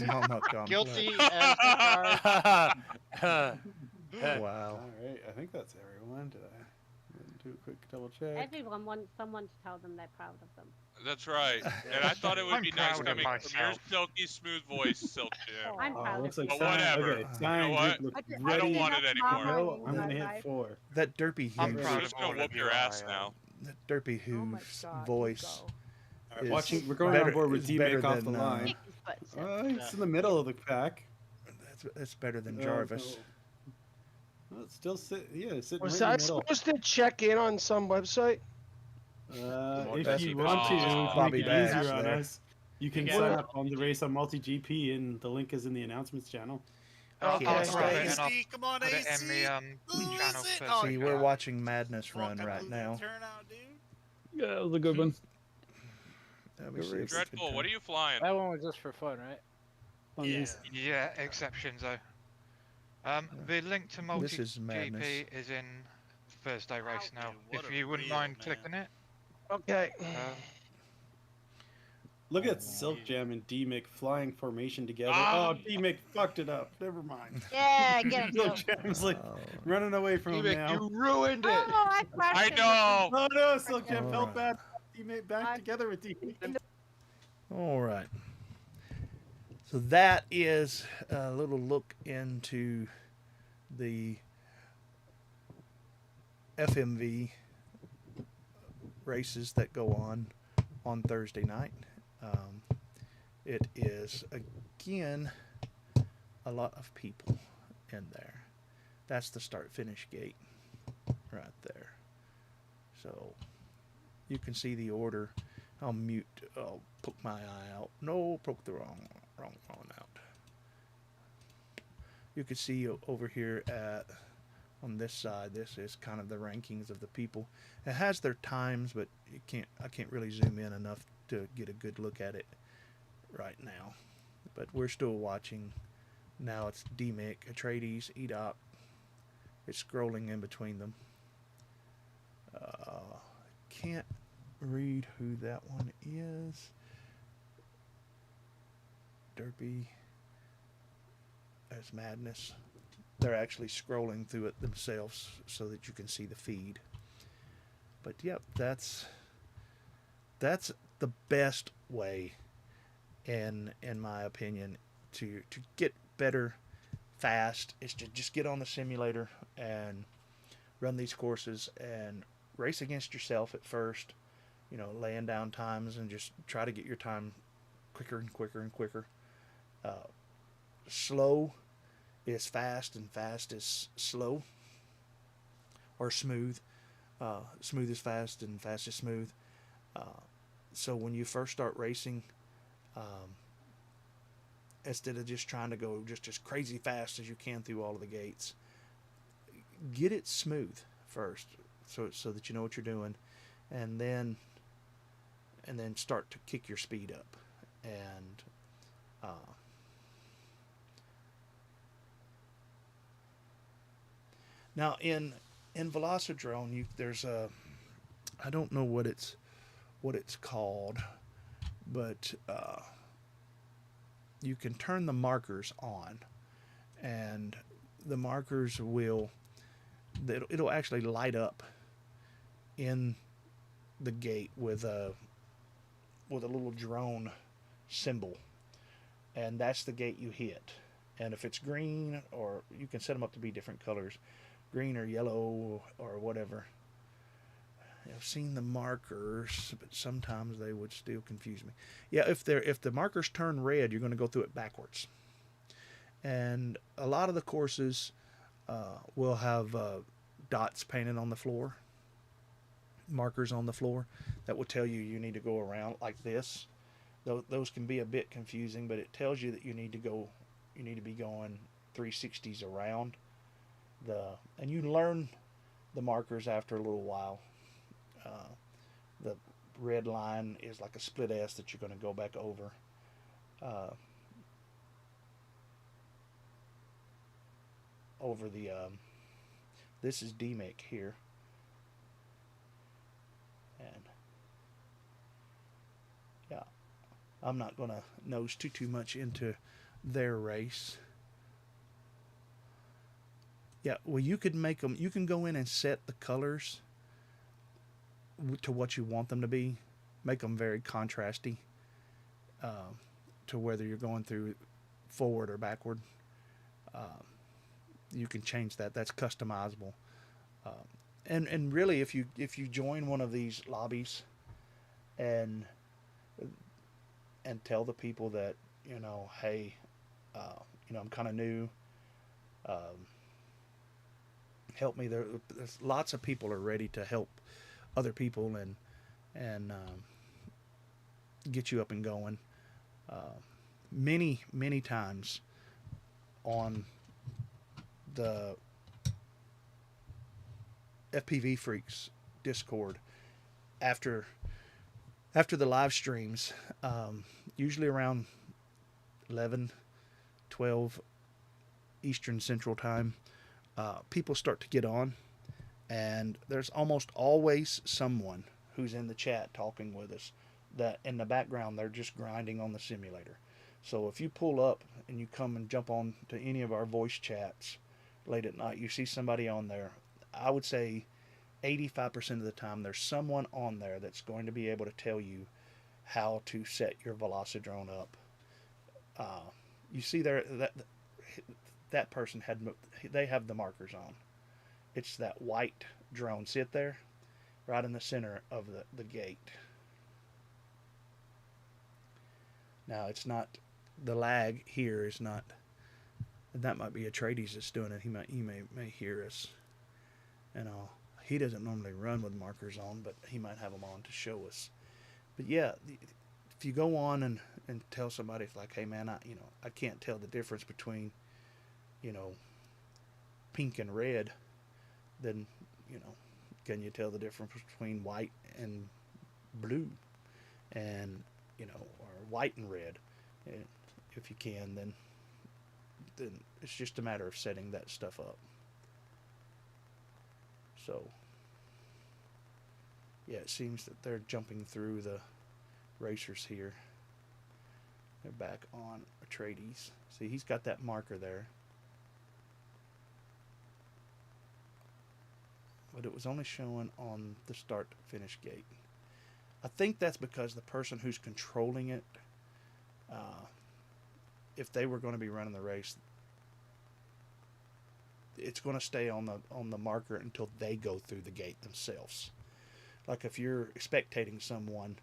Mama complex. Guilty as charged. Wow. All right, I think that's everyone. Did I do a quick double check? Everyone wants someone to tell them they're proud of them. That's right. And I thought it would I'm be nice proud of coming from your myself. silky smooth voice, Silk Jam. I'm proud looks of like But whatever. Okay, You Cyan know what? group look I don't ready. want it anymore. No, I'm gonna hit 4. That derpy I'm hooves. proud I'm of just all gonna of whoop your you, ass I, now. That derpy hooves voice. All right, we're going on board with D-Mick off the than, line. It's in the middle of the pack. That's better than Jarvis. Well, it's still sitting Was right in I the middle. supposed to check in on some website? If you want to, to Bobby make it Bass easier on there. us, you can Yeah. sign up on the Race on Multi GP, and the link is in the announcements channel. Okay. I'll drop it and I'll Come on, put it in the channel first. See, we're watching Madness run right now. Yeah, that was a good one. Let me see if we Dreadful, can what are you flying? That one was just for fun, right? Yeah, exceptions though. The link to This is madness. MultiGP is in Thursday race now. If you wouldn't mind clicking it. Okay. Look at Silk Jam and D-Mick flying formation together. Oh, D-Mick fucked it up. Never mind. Yeah, get him. Silk Jam's like running away from him D-Mick, now. you ruined it. Oh, I crashed him. know. Oh no, Silk Jam felt Alright. bad. D-Mick back together with D-Mick. All right. So that is a little look into the FMV races that go on Thursday night. It is again a lot of people in there. That's the start-finish gate right there. So you can see the order. I'll mute. I'll poke my eye out. No, poke the wrong one out. You can see over here on this side. This is kind of the rankings of the people. It has their times, but I can't really zoom in enough to get a good look at it right now. But we're still watching. Now it's DMIC, Atreides, EDOC. It's scrolling in between them. Can't read who that one is. Derby as Madness. They're actually scrolling through it themselves so that you can see the feed. But yep, that's the best way, in my opinion, to get better fast is to just get on the simulator and run these courses and race against yourself at first, laying down times and just try to get your time quicker and quicker and quicker. Slow is fast and fast is slow, or smooth. Smooth is fast and fast is smooth. So when you first start racing, instead of just trying to go just as crazy fast as you can through all of the gates, get it smooth first, so that you know what you're doing, and then start to kick your speed up. And now in Velocidrone, there's a, I don't know what it's called, but you can turn the markers on, and the markers it'll actually light up in the gate with a little drone symbol, and that's the gate you hit. And if it's green, or you can set them up to be different colors, green or yellow or whatever. I've seen the markers, but sometimes they would still confuse me. Yeah, if the markers turn red, you're going to go through it backwards. And a lot of the courses will have dots painted on the floor, markers on the floor that will tell you need to go around like this. Those can be a bit confusing, but it tells you that you need to be going 360s around and you learn the markers after a little while. The red line is like a split S that you're going to go back over. Over the this is DMIC here, and yeah, I'm not going to nose too much into their race. Yeah, well, you could make them. You can go in and set the colors to what you want them to be. Make them very contrasty, to whether you're going through forward or backward. You can change that. That's customizable. And really, if you join one of these lobbies, and tell the people that hey, I'm kind of new. Help me. There's lots of people are ready to help other people and get you up and going. Many times on the FPV Freaks Discord, after the live streams, usually around 11, 12 Eastern Central Time, people start to get on, and there's almost always someone who's in the chat talking with us that in the background they're just grinding on the simulator. So if you pull up and you come and jump on to any of our voice chats late at night, you see somebody on there. I would say 85% of the time there's someone on there that's going to be able to tell you how to set your Velocidrone up. You see there that person they have the markers on. It's that white drone. See it there? right in the center of the gate. Now it's not, the lag here is not, that might be Atreides that's doing it. He may hear us, and he doesn't normally run with markers on, but he might have them on to show us. But yeah, if you go on and tell somebody, like, hey man, I can't tell the difference between, pink and red, then, can you tell the difference between white and blue, and, or white and red? And if you can, then it's just a matter of setting that stuff up. So, yeah, it seems that they're jumping through the racers here. They're back on Atreides. See, he's got that marker there. But it was only showing on the start-finish gate. I think that's because the person who's controlling it, if they were going to be running the race, it's going to stay on the marker until they go through the gate themselves. Like if you're spectating someone,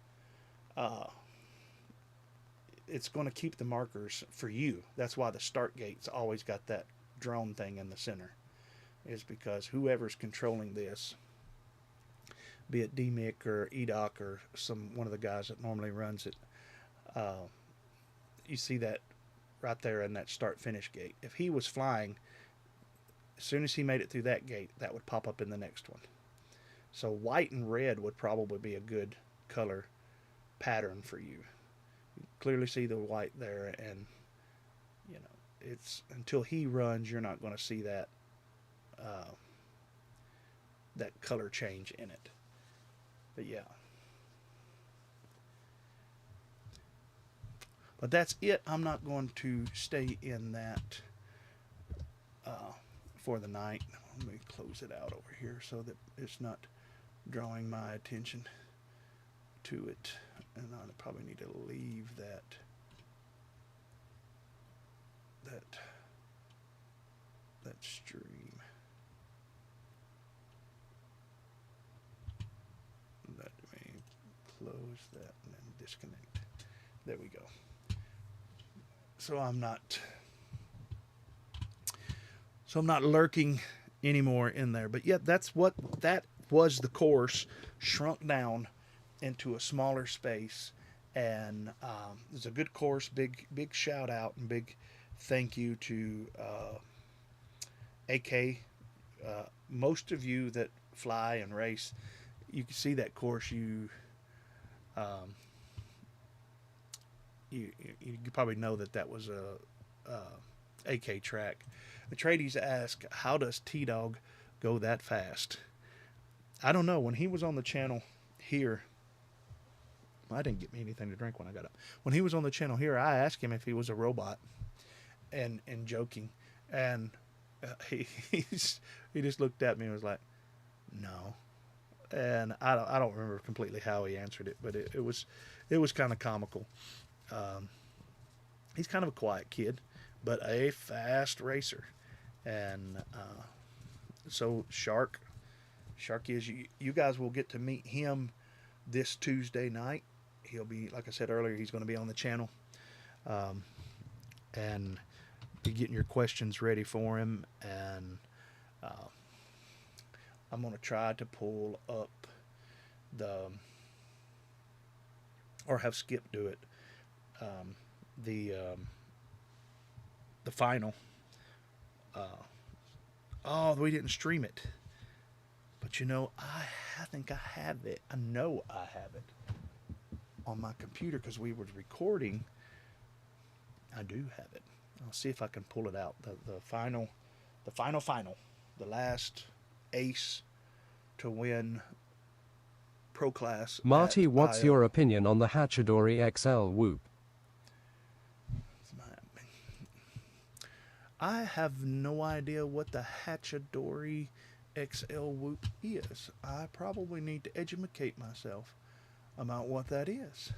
it's going to keep the markers for you. That's why the start gate's always got that drone thing in the center, is because whoever's controlling this, be it DMIC or EDOC or one of the guys that normally runs it, you see that right there in that start-finish gate. If he was flying, as soon as he made it through that gate, that would pop up in the next one. So white and red would probably be a good color pattern for you. You clearly see the white there, and it's until he runs, you're not going to see that that color change in it. But yeah. But that's it. I'm not going to stay in that for the night. Let me close it out over here so that it's not drawing my attention to it. And I probably need to leave that stream. Let me close that and then disconnect. There we go. So I'm not lurking anymore in there. But yeah, that was the course shrunk down into a smaller space, and it's a good course. Big shout out and big thank you to AK. Most of you that fly and race, you can see that course. You probably know that was a AK track. Atreides asked, how does T-Dog go that fast? I don't know. When he was on the channel here, I didn't get me anything to drink when I got up. When he was on the channel here, I asked him if he was a robot, and joking, and he just looked at me and was like, no. And I don't remember completely how he answered it, but it was kind of comical. He's kind of a quiet kid, but a fast racer. And so Shark is, you guys will get to meet him this Tuesday night. He'll be, like I said earlier, he's going to be on the channel, and be getting your questions ready for him. And I'm going to try to pull up or have Skip do it, the final. Oh, we didn't stream it, but I think I have it. I know I have it on my computer because we were recording. I do have it. I'll see if I can pull it out. The final, the last ace to win pro class. Marty, what's your opinion on the HDzero XL Whoop? I have no idea what the HDzero XL Whoop is. I probably need to educate myself about what that is.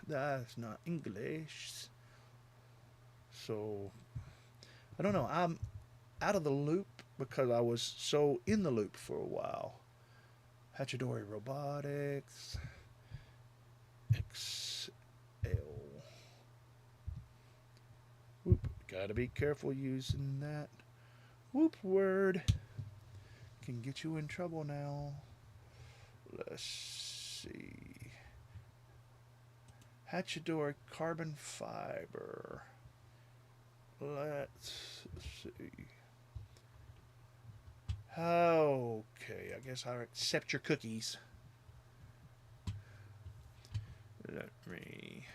That's not English. So I don't know. I'm out of the loop because I was so in the loop for a while. HDzero Robotics. XL. Whoop. Gotta be careful using that whoop word. Can get you in trouble now. Let's see. HDzero carbon fiber. Let's see. Okay, I guess I'll accept your cookies. Let me.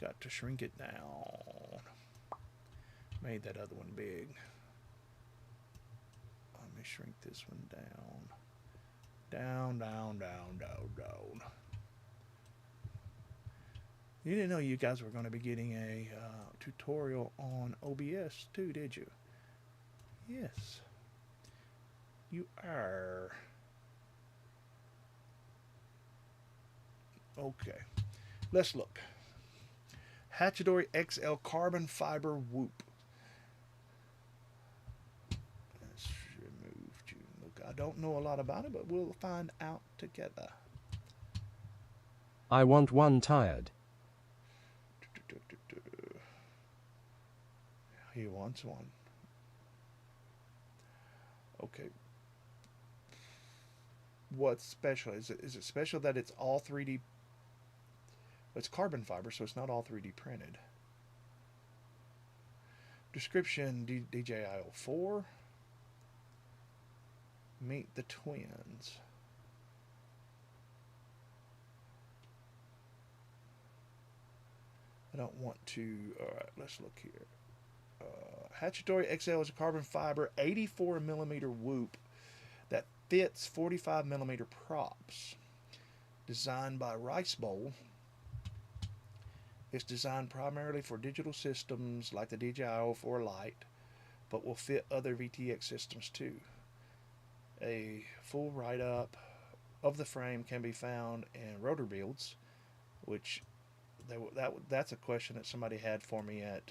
Got to shrink it down. Made that other one big. Let me shrink this one down. Down, down, down, down, down. You didn't know you guys were going to be getting a tutorial on OBS too, did you? Yes. You are. Okay. Let's look. HDzero XL carbon fiber whoop. Let's remove you. Look, I don't know a lot about it, but we'll find out together. I want one tired. He wants one. Okay. What's special? Is it special that it's all 3D? It's carbon fiber, so it's not all 3D printed. Description: DJI-04. Meet the twins. I don't want to. All right, let's look here. HDzero XL is a carbon fiber 84mm whoop that fits 45mm props. Designed by Rice Bowl. It's designed primarily for digital systems like the DJI-04 Lite, but will fit other VTX systems too. A full write-up of the frame can be found in Rotor Builds, which that's a question that somebody had for me at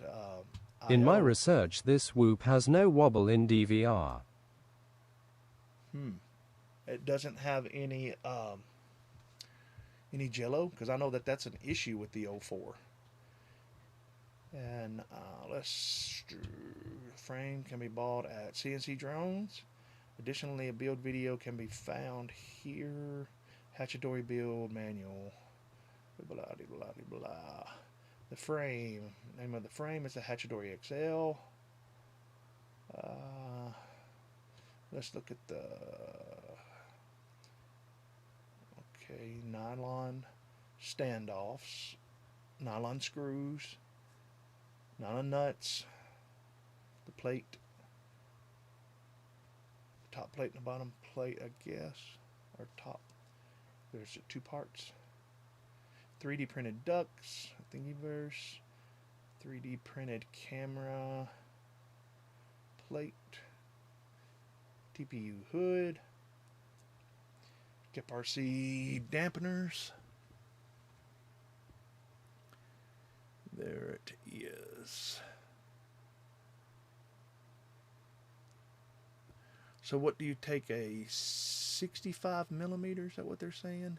In my I/O. research, this whoop has no wobble in DVR. It doesn't have any jello, because I know that that's an issue with the 04. And frame can be bought at CNC Drones. Additionally, a build video can be found here. HDzero build manual. Blah, blah, blah, blah. The frame. Name of the frame is the HDzero XL. Let's look at the nylon standoffs, nylon screws, nylon nuts, the plate, the top plate and the bottom plate, I guess, or top. There's 2 parts. 3D printed ducts, thingiverse, 3D printed camera plate, TPU hood, KIP-RC dampeners. There it is. So what do you take, a 65mm? Is that what they're saying?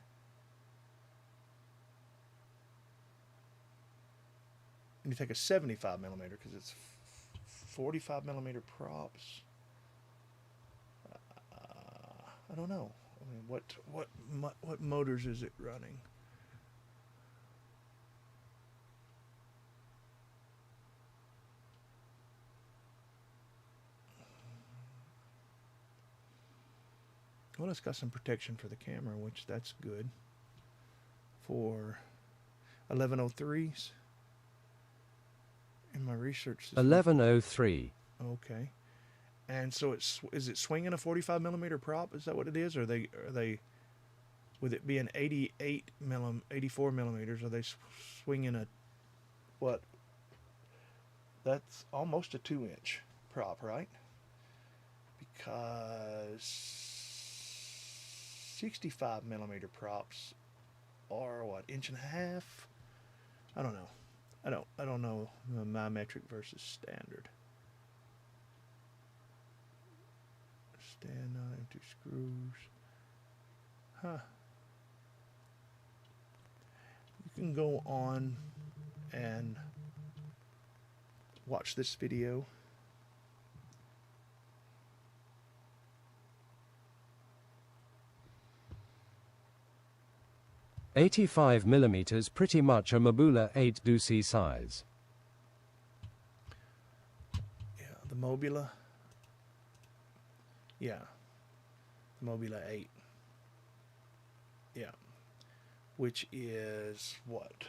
And you take a 75mm because it's 45mm props. I don't know. I mean, what motors is it running? Well, it's got some protection for the camera, which that's good. For 1103s. In my research. 1103. Okay. And so is it swinging a 45mm prop? Is that what it is? Or are they with it being 84mm, are they swinging a what? That's almost a 2-inch prop, right? Because 65 millimeter props are what, inch and a half? I don't know. I don't know my metric versus standard. Stand on empty screws. Huh. You can go on and watch this video. "85 millimeters, pretty much a Mobula 8 size." Yeah, the Mobula. Yeah, the Mobula 8. Yeah, which is what?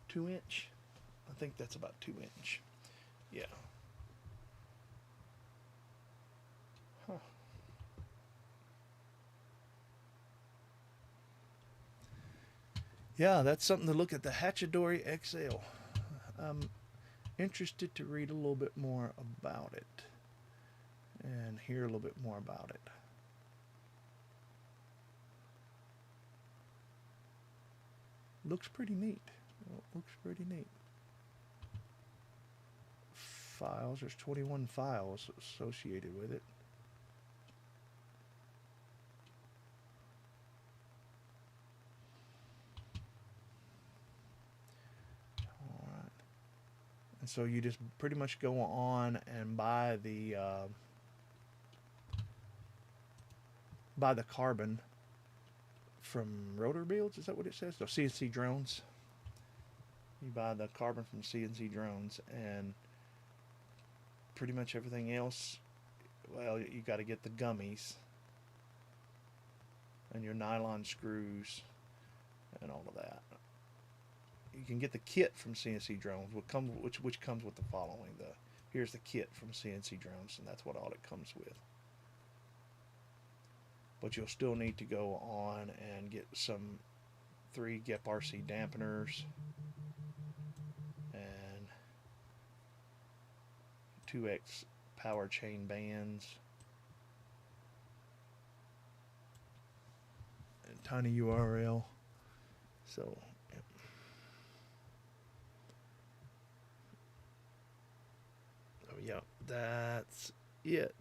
2 inch? I think that's about 2 inch. Yeah. Huh. Yeah, that's something to look at, the HDzero XL. I'm interested to read a little bit more about it and hear a little bit more about it. Looks pretty neat. Looks pretty neat. Files, there's 21 files associated with it. Alright. And so you just pretty much go on and buy the carbon from Rotor Builds, is that what it says? No, CNC Drones. You buy the carbon from CNC Drones, and pretty much everything else, well, you got to get the gummies and your nylon screws and all of that. You can get the kit from CNC Drones, which comes with the following. Here's the kit from CNC Drones, and that's what all it comes with. But you'll still need to go on and get some 3 GEP RC dampeners and 2X power chain bands and TinyURL. So yeah, that's it.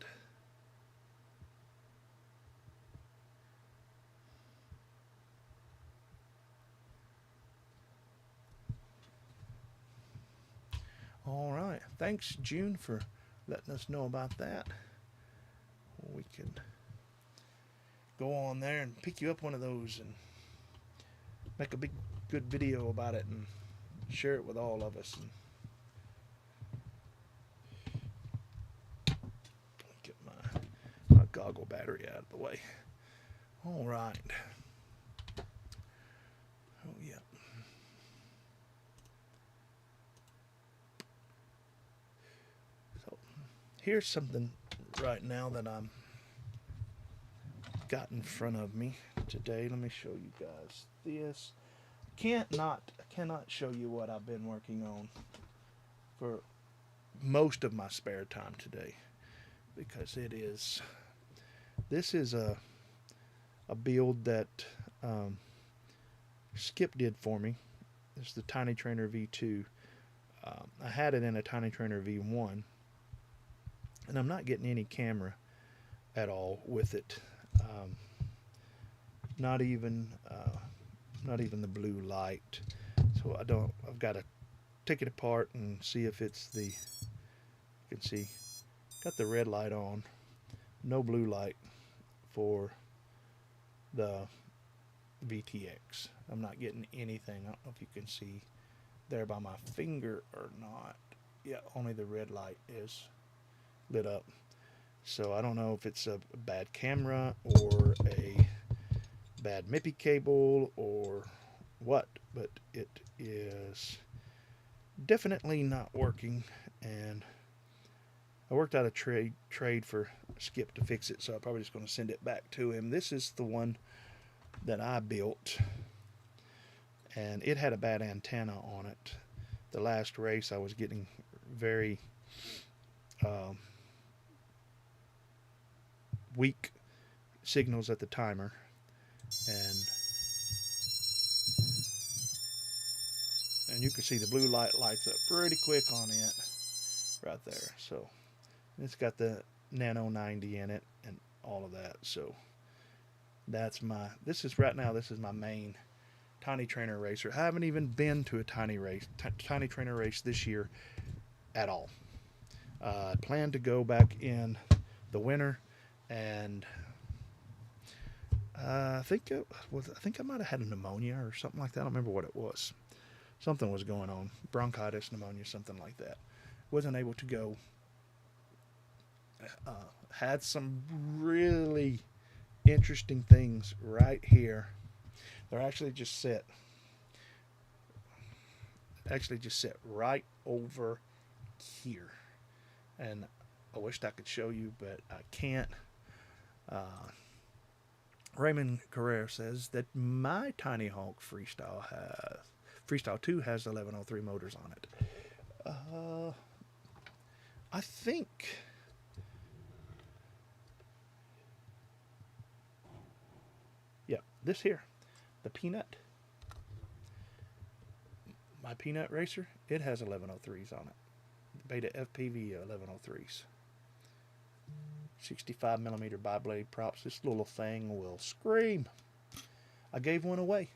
All right. Thanks, June, for letting us know about that. We can go on there and pick you up one of those and make a good video about it and share it with all of us. And get my goggle battery out of the way. All right. Oh, yeah. Here's something right now that I'm got in front of me today. Let me show you guys this. Cannot show you what I've been working on for most of my spare time today, because this is a build that Skip did for me. It's the Tiny Trainer V2. I had it in a Tiny Trainer V1. And I'm not getting any camera at all with it. Not even the blue light. So I've got to take it apart and see if it's you can see, got the red light on. No blue light for the VTX. I'm not getting anything. I don't know if you can see there by my finger or not. Yeah, only the red light is lit up. So I don't know if it's a bad camera or a bad MIPI cable or what, but it is definitely not working, and I worked out a trade for Skip to fix it, so I'm probably just going to send it back to him. This is the one that I built, and it had a bad antenna on it. The last race I was getting very weak signals at the timer, and you can see the blue light lights up pretty quick on it right there. So it's got the Nano 90 in it and all of that. So that's this is my main Tiny Trainer racer. I haven't even been to a Tiny Trainer race this year at all. I plan to go back in the winter, and I think I might have had a pneumonia or something like that. I don't remember what it was. Something was going on, bronchitis, pneumonia, something like that. Wasn't able to go. Had some really interesting things right here. They're actually just set right over here, and I wished I could show you, but I can't. Raymond Carrera says that my Tiny Hawk Freestyle 2 has 1103 motors on it. I think this here, the Peanut, my Peanut Racer, it has 1103s on it. Beta FPV 1103s. 65 millimeter bi-blade props. This little thing will scream. I gave one away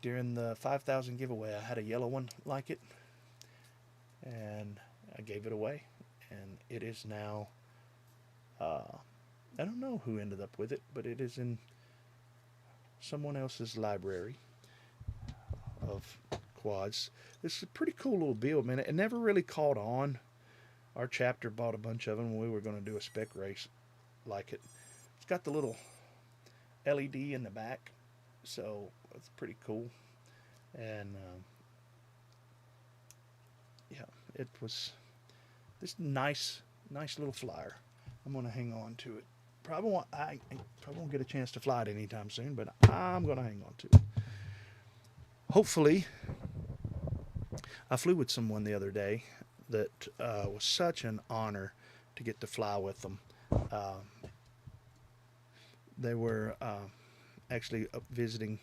during the 5,000 giveaway. I had a yellow one like it, and I gave it away, and it is now, I don't know who ended up with it, but it is in someone else's library of quads. This is a pretty cool little build, man. It never really caught on. Our chapter bought a bunch of them when we were going to do a spec race like it. It's got the little LED in the back, so it's pretty cool. And yeah, it was this nice little flyer. I'm going to hang on to it. I probably won't get a chance to fly it anytime soon, but I'm going to hang on to it. Hopefully, I flew with someone the other day that was such an honor to get to fly with them. They were actually up visiting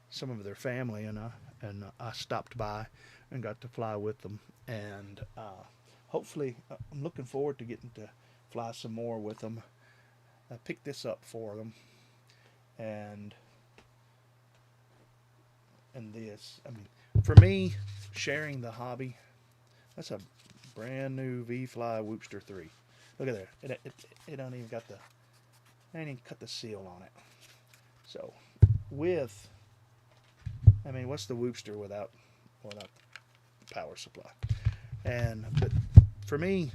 some of their family, and I stopped by and got to fly with them. And hopefully, I'm looking forward to getting to fly some more with them. I picked this up for them, and this. I mean, for me, sharing the hobby. That's a brand new V-Fly Whoopster 3. Look at there. It don't even got I ain't even cut the seal on it. So, I mean, what's the Whoopster without power supply? But for me,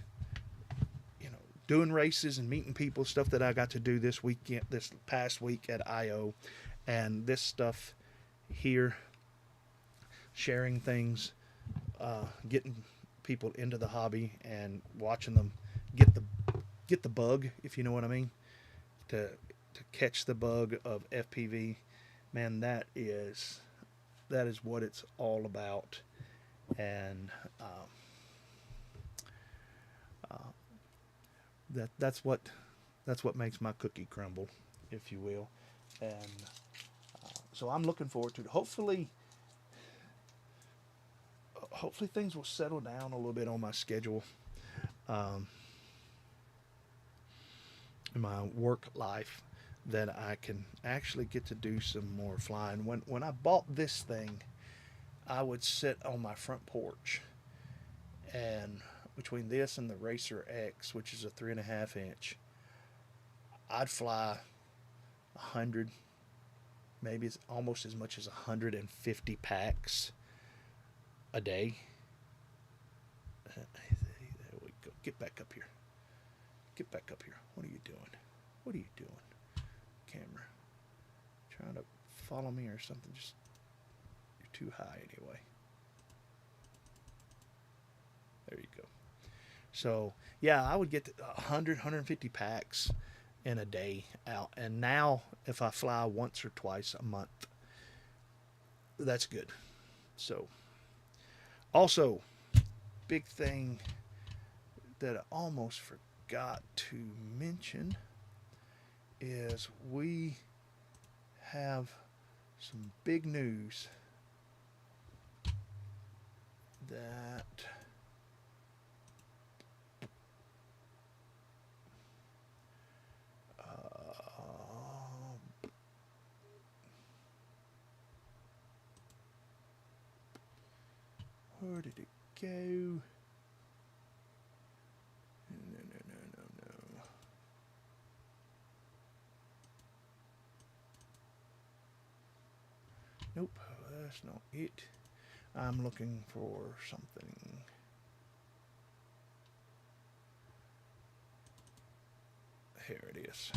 doing races and meeting people, stuff that I got to do this past week at I.O., and this stuff here, sharing things, getting people into the hobby and watching them get the bug, if you know what I mean, to catch the bug of FPV, man, that is what it's all about. And that's what makes my cookie crumble, if you will. And so I'm looking forward to it. Hopefully things will settle down a little bit on my schedule, in my work life, that I can actually get to do some more flying. When I bought this thing, I would sit on my front porch, and between this and the Racer X, which is a 3.5 inch, I'd fly 100, maybe it's almost as much as 150 packs a day. There we go. Get back up here. Get back up here. What are you doing? What are you doing? Camera. Trying to follow me or something? Just, you're too high anyway. There you go. So, yeah, I would get 100, 150 packs in a day out. And now, if I fly once or twice a month, that's good. So, also, big thing that I almost forgot to mention is we have some big news that where did it go? No, no, no, no, no. Nope, that's not it. I'm looking for something. Here it is.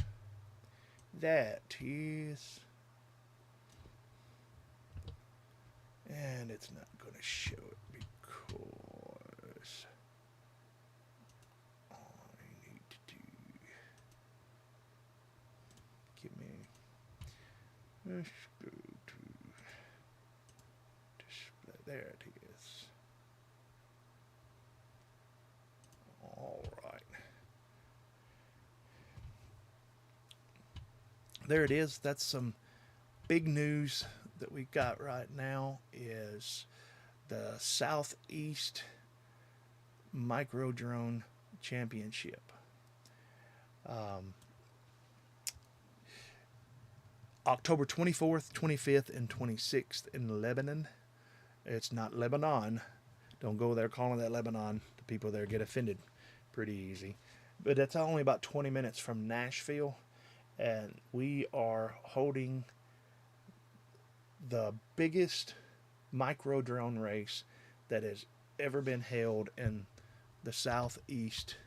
That is. And it's not going to show it because I need to give me. Let's go to display. There it is. All right. There it is. That's some big news that we got right now is the Southeast Micro Drone Championship. October 24th, 25th, and 26th in Lebanon. It's not Lebanon. Don't go there calling that Lebanon. The people there get offended pretty easy. But it's only about 20 minutes from Nashville. And we are holding the biggest micro drone race that has ever been held in the southeastern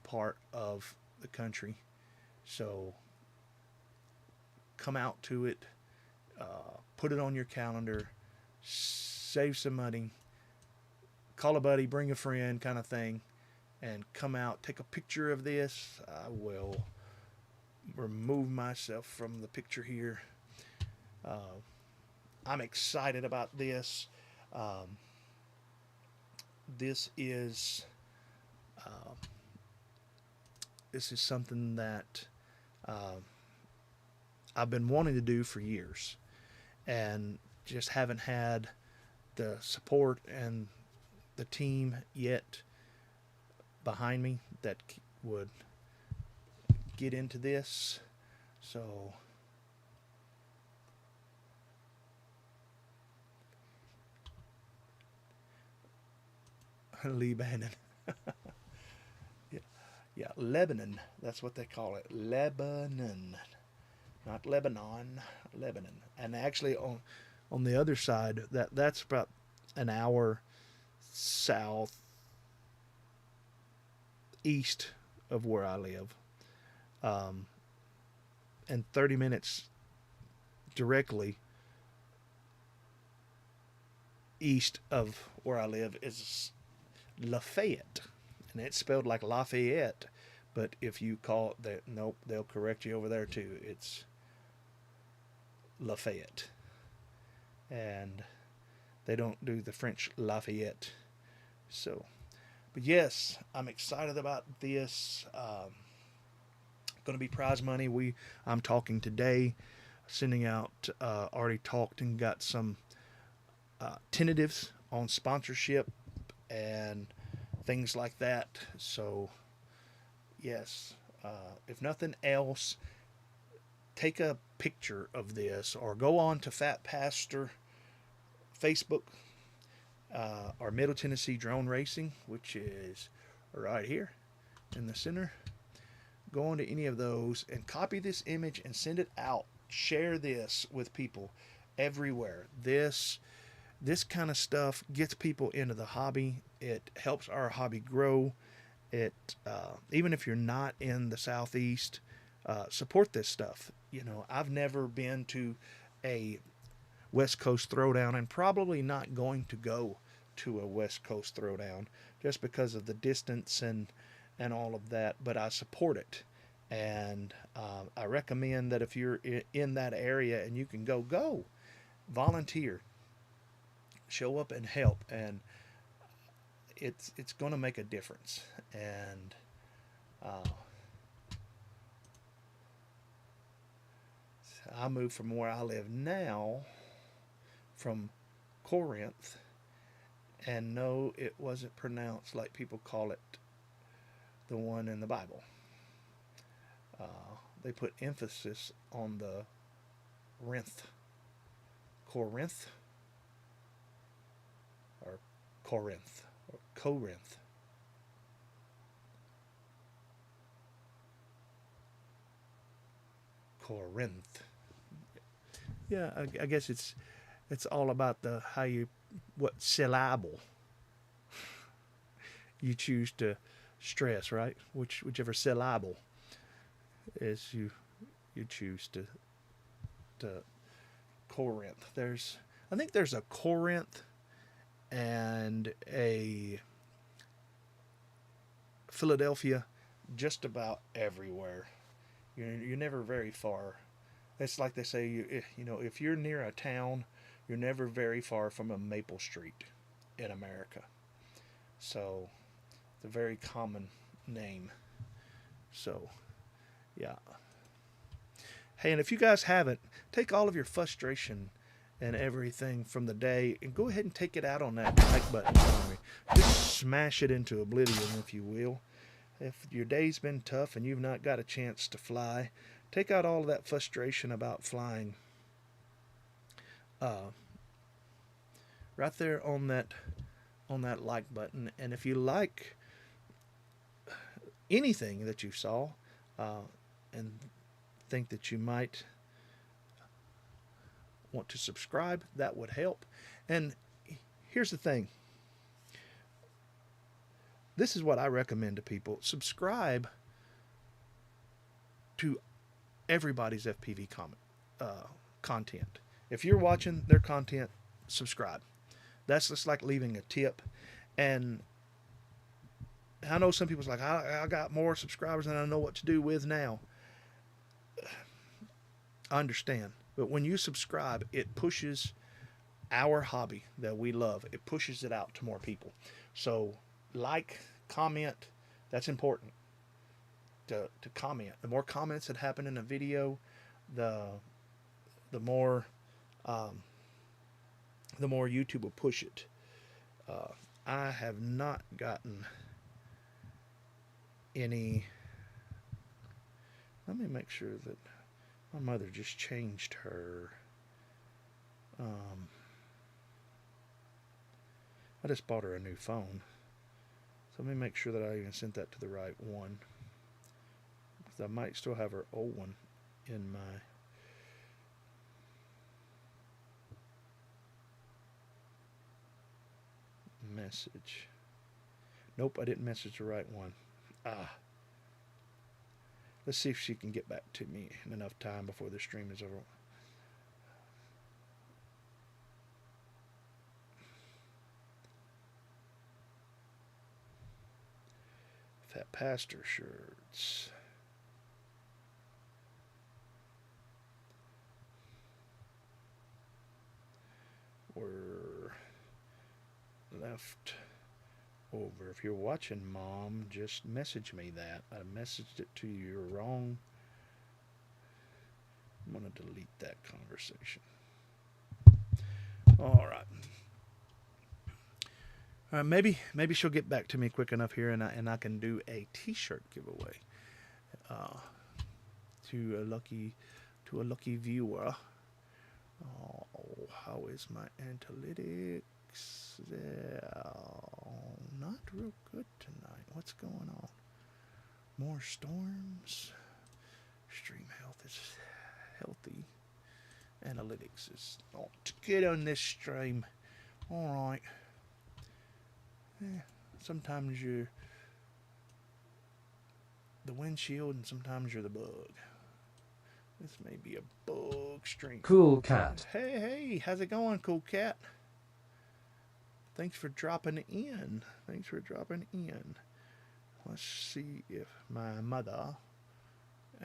part of the country. So come out to it, put it on your calendar, save some money, call a buddy, bring a friend kind of thing, and come out, take a picture of this. I will remove myself from the picture here. I'm excited about this. This is something that I've been wanting to do for years, and just haven't had the support and the team yet behind me that would get into this. So Lebanon. Yeah, Lebanon. That's what they call it. Lebanon. Not Lebanon, Lebanon. And actually on the other side, that's about an hour south east of where I live. And 30 minutes directly east of where I live is Lafayette, and it's spelled like Lafayette, but if you call it that, nope, they'll correct you over there too. It's Lafayette, and they don't do the French Lafayette. So, but yes, I'm excited about this. Going to be prize money. I'm talking today, sending out. Already talked and got some tentatives on sponsorship and things like that. So yes, if nothing else, take a picture of this or go on to PhatPastor Facebook or Middle Tennessee Drone Racing, which is right here in the center. Go on to any of those and copy this image and send it out. Share this with people everywhere. This kind of stuff gets people into the hobby. It helps our hobby grow. It even if you're not in the Southeast, support this stuff. You know, I've never been to a West Coast Throwdown, and probably not going to go to a West Coast Throwdown just because of the distance and all of that. But I support it, and I recommend that if you're in that area and you can go volunteer. Show up and help, and it's going to make a difference. And I moved from where I live now, from Corinth, and no, it wasn't pronounced like people call it, the one in the Bible. They put emphasis on the Rinth. Corinth, or Corinth, or Corinth. Corinth. Yeah, I guess it's all about the how you, what syllable you choose to stress, right? Whichever syllable is you choose to Corinth. I think there's a Corinth and a Philadelphia just about everywhere. You're never very far. It's like they say, if you're near a town, you're never very far from a Maple Street in America. So it's a very common name. So, yeah. Hey, and if you guys haven't, take all of your frustration and everything from the day and go ahead and take it out on that like button for me. Just smash it into oblivion, if you will. If your day's been tough and you've not got a chance to fly, take out all of that frustration about flying. Right there on that like button. And if you like anything that you saw, and think that you might want to subscribe, that would help. And here's the thing. This is what I recommend to people. Subscribe to everybody's FPV content. If you're watching their content, subscribe. That's just like leaving a tip. And I know some people's like, I got more subscribers than I know what to do with now. I understand. But when you subscribe, it pushes our hobby that we love. It pushes it out to more people. So like, comment, that's important to comment. The more comments that happen in a video, the more YouTube will push it. I have not gotten any. Let me make sure that my mother just changed her. I just bought her a new phone. So let me make sure that I even sent that to the right one. Because I might still have her old one in my message. Nope, I didn't message the right one. Let's see if she can get back to me in enough time before the stream is over. PhatPastor shirts. We're left over. If you're watching, Mom, just message me that. I messaged it to you. You're wrong. I'm going to delete that conversation. All right. Maybe she'll get back to me quick enough here, and I can do a T-shirt giveaway to a lucky viewer. Oh, how is my analytics? Not real good tonight. What's going on? More storms. Stream health is healthy. Analytics is not good on this stream. All right. Sometimes you're the windshield and sometimes you're the bug. This may be a bug stream. Cool Cat. Hey, how's it going, Cool Cat? Thanks for dropping in. Let's see if my mother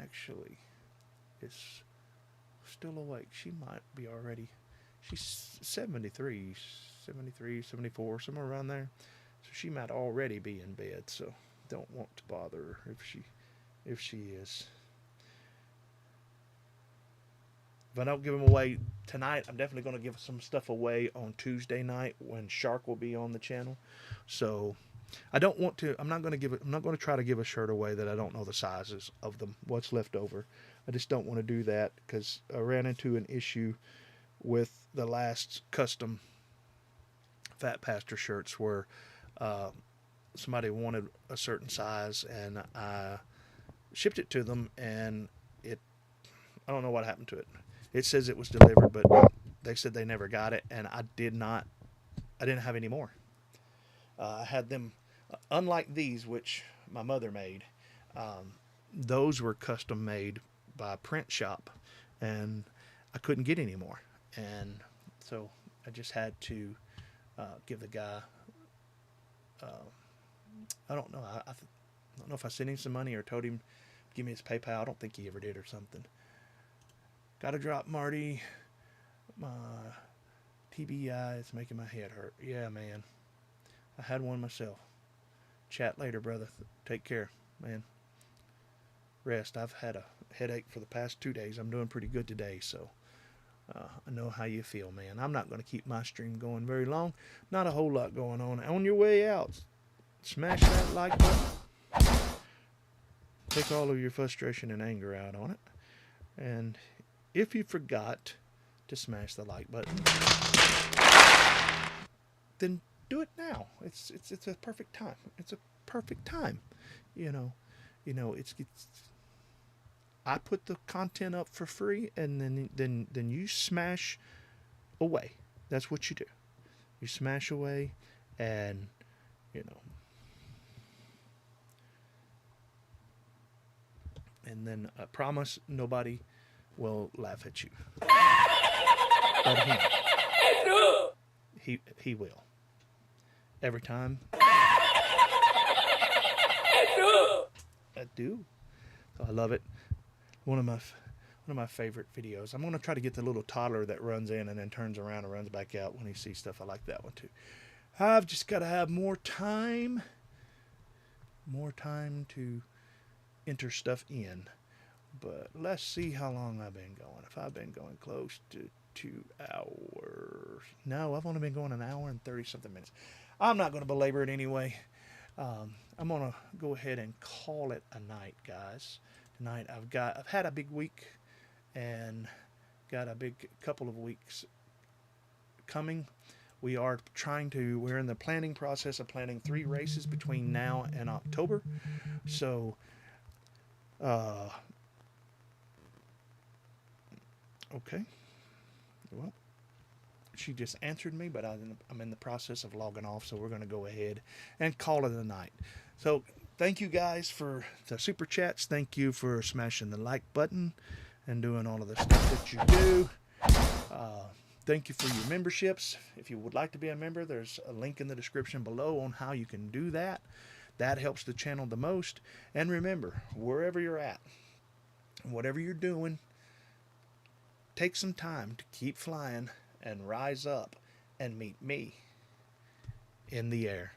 actually is still awake. She might be already. She's 73, 74, somewhere around there. So she might already be in bed, so don't want to bother her if she is. if I don't give them away tonight, I'm definitely going to give some stuff away on Tuesday night when Shark will be on the channel. So I don't want to. I'm not going to try to give a shirt away that I don't know the sizes of them, what's left over. I just don't want to do that because I ran into an issue with the last custom PhatPastor shirts where somebody wanted a certain size and I shipped it to them and I don't know what happened to it. It says it was delivered, but they said they never got it, and I didn't have any more. I had them, unlike these, which my mother made. Those were custom made by a print shop, and I couldn't get any more. And so I just had to give the guy, I don't know. I don't know if I sent him some money or told him give me his PayPal. I don't think he ever did or something. Gotta drop Marty. My TBI is making my head hurt. Yeah, man. I had one myself. Chat later, brother. Take care, man. Rest. I've had a headache for the past 2 days. I'm doing pretty good today, so I know how you feel, man. I'm not going to keep my stream going very long. Not a whole lot going on. On your way out, smash that like button. Take all of your frustration and anger out on it. And if you forgot to smash the like button, then do it now. It's a perfect time. It's a perfect time. You know, it's I put the content up for free, and then you smash away. That's what you do. You smash away, and and then I promise nobody will laugh at you. But he will. Every time. I do. So I love it. One of my favorite videos. I'm gonna try to get the little toddler that runs in and then turns around and runs back out when he sees stuff. I like that one too. I've just got to have more time to enter stuff in. But let's see how long I've been going. If I've been going close to 2 hours. No, I've only been going 1 hour and 30 something minutes. I'm not going to belabor it anyway. I'm going to go ahead and call it a night, guys. Tonight I've had a big week and got a big couple of weeks coming. We're in the planning process of planning 3 races between now and October. So, okay. Well, she just answered me, but I'm in the process of logging off, so we're going to go ahead and call it a night. So, thank you guys for the super chats. Thank you for smashing the like button and doing all of the stuff that you do. Thank you for your memberships. If you would like to be a member, there's a link in the description below on how you can do that. That helps the channel the most. And remember, wherever you're at, whatever you're doing, take some time to keep flying and rise up and meet me in the air.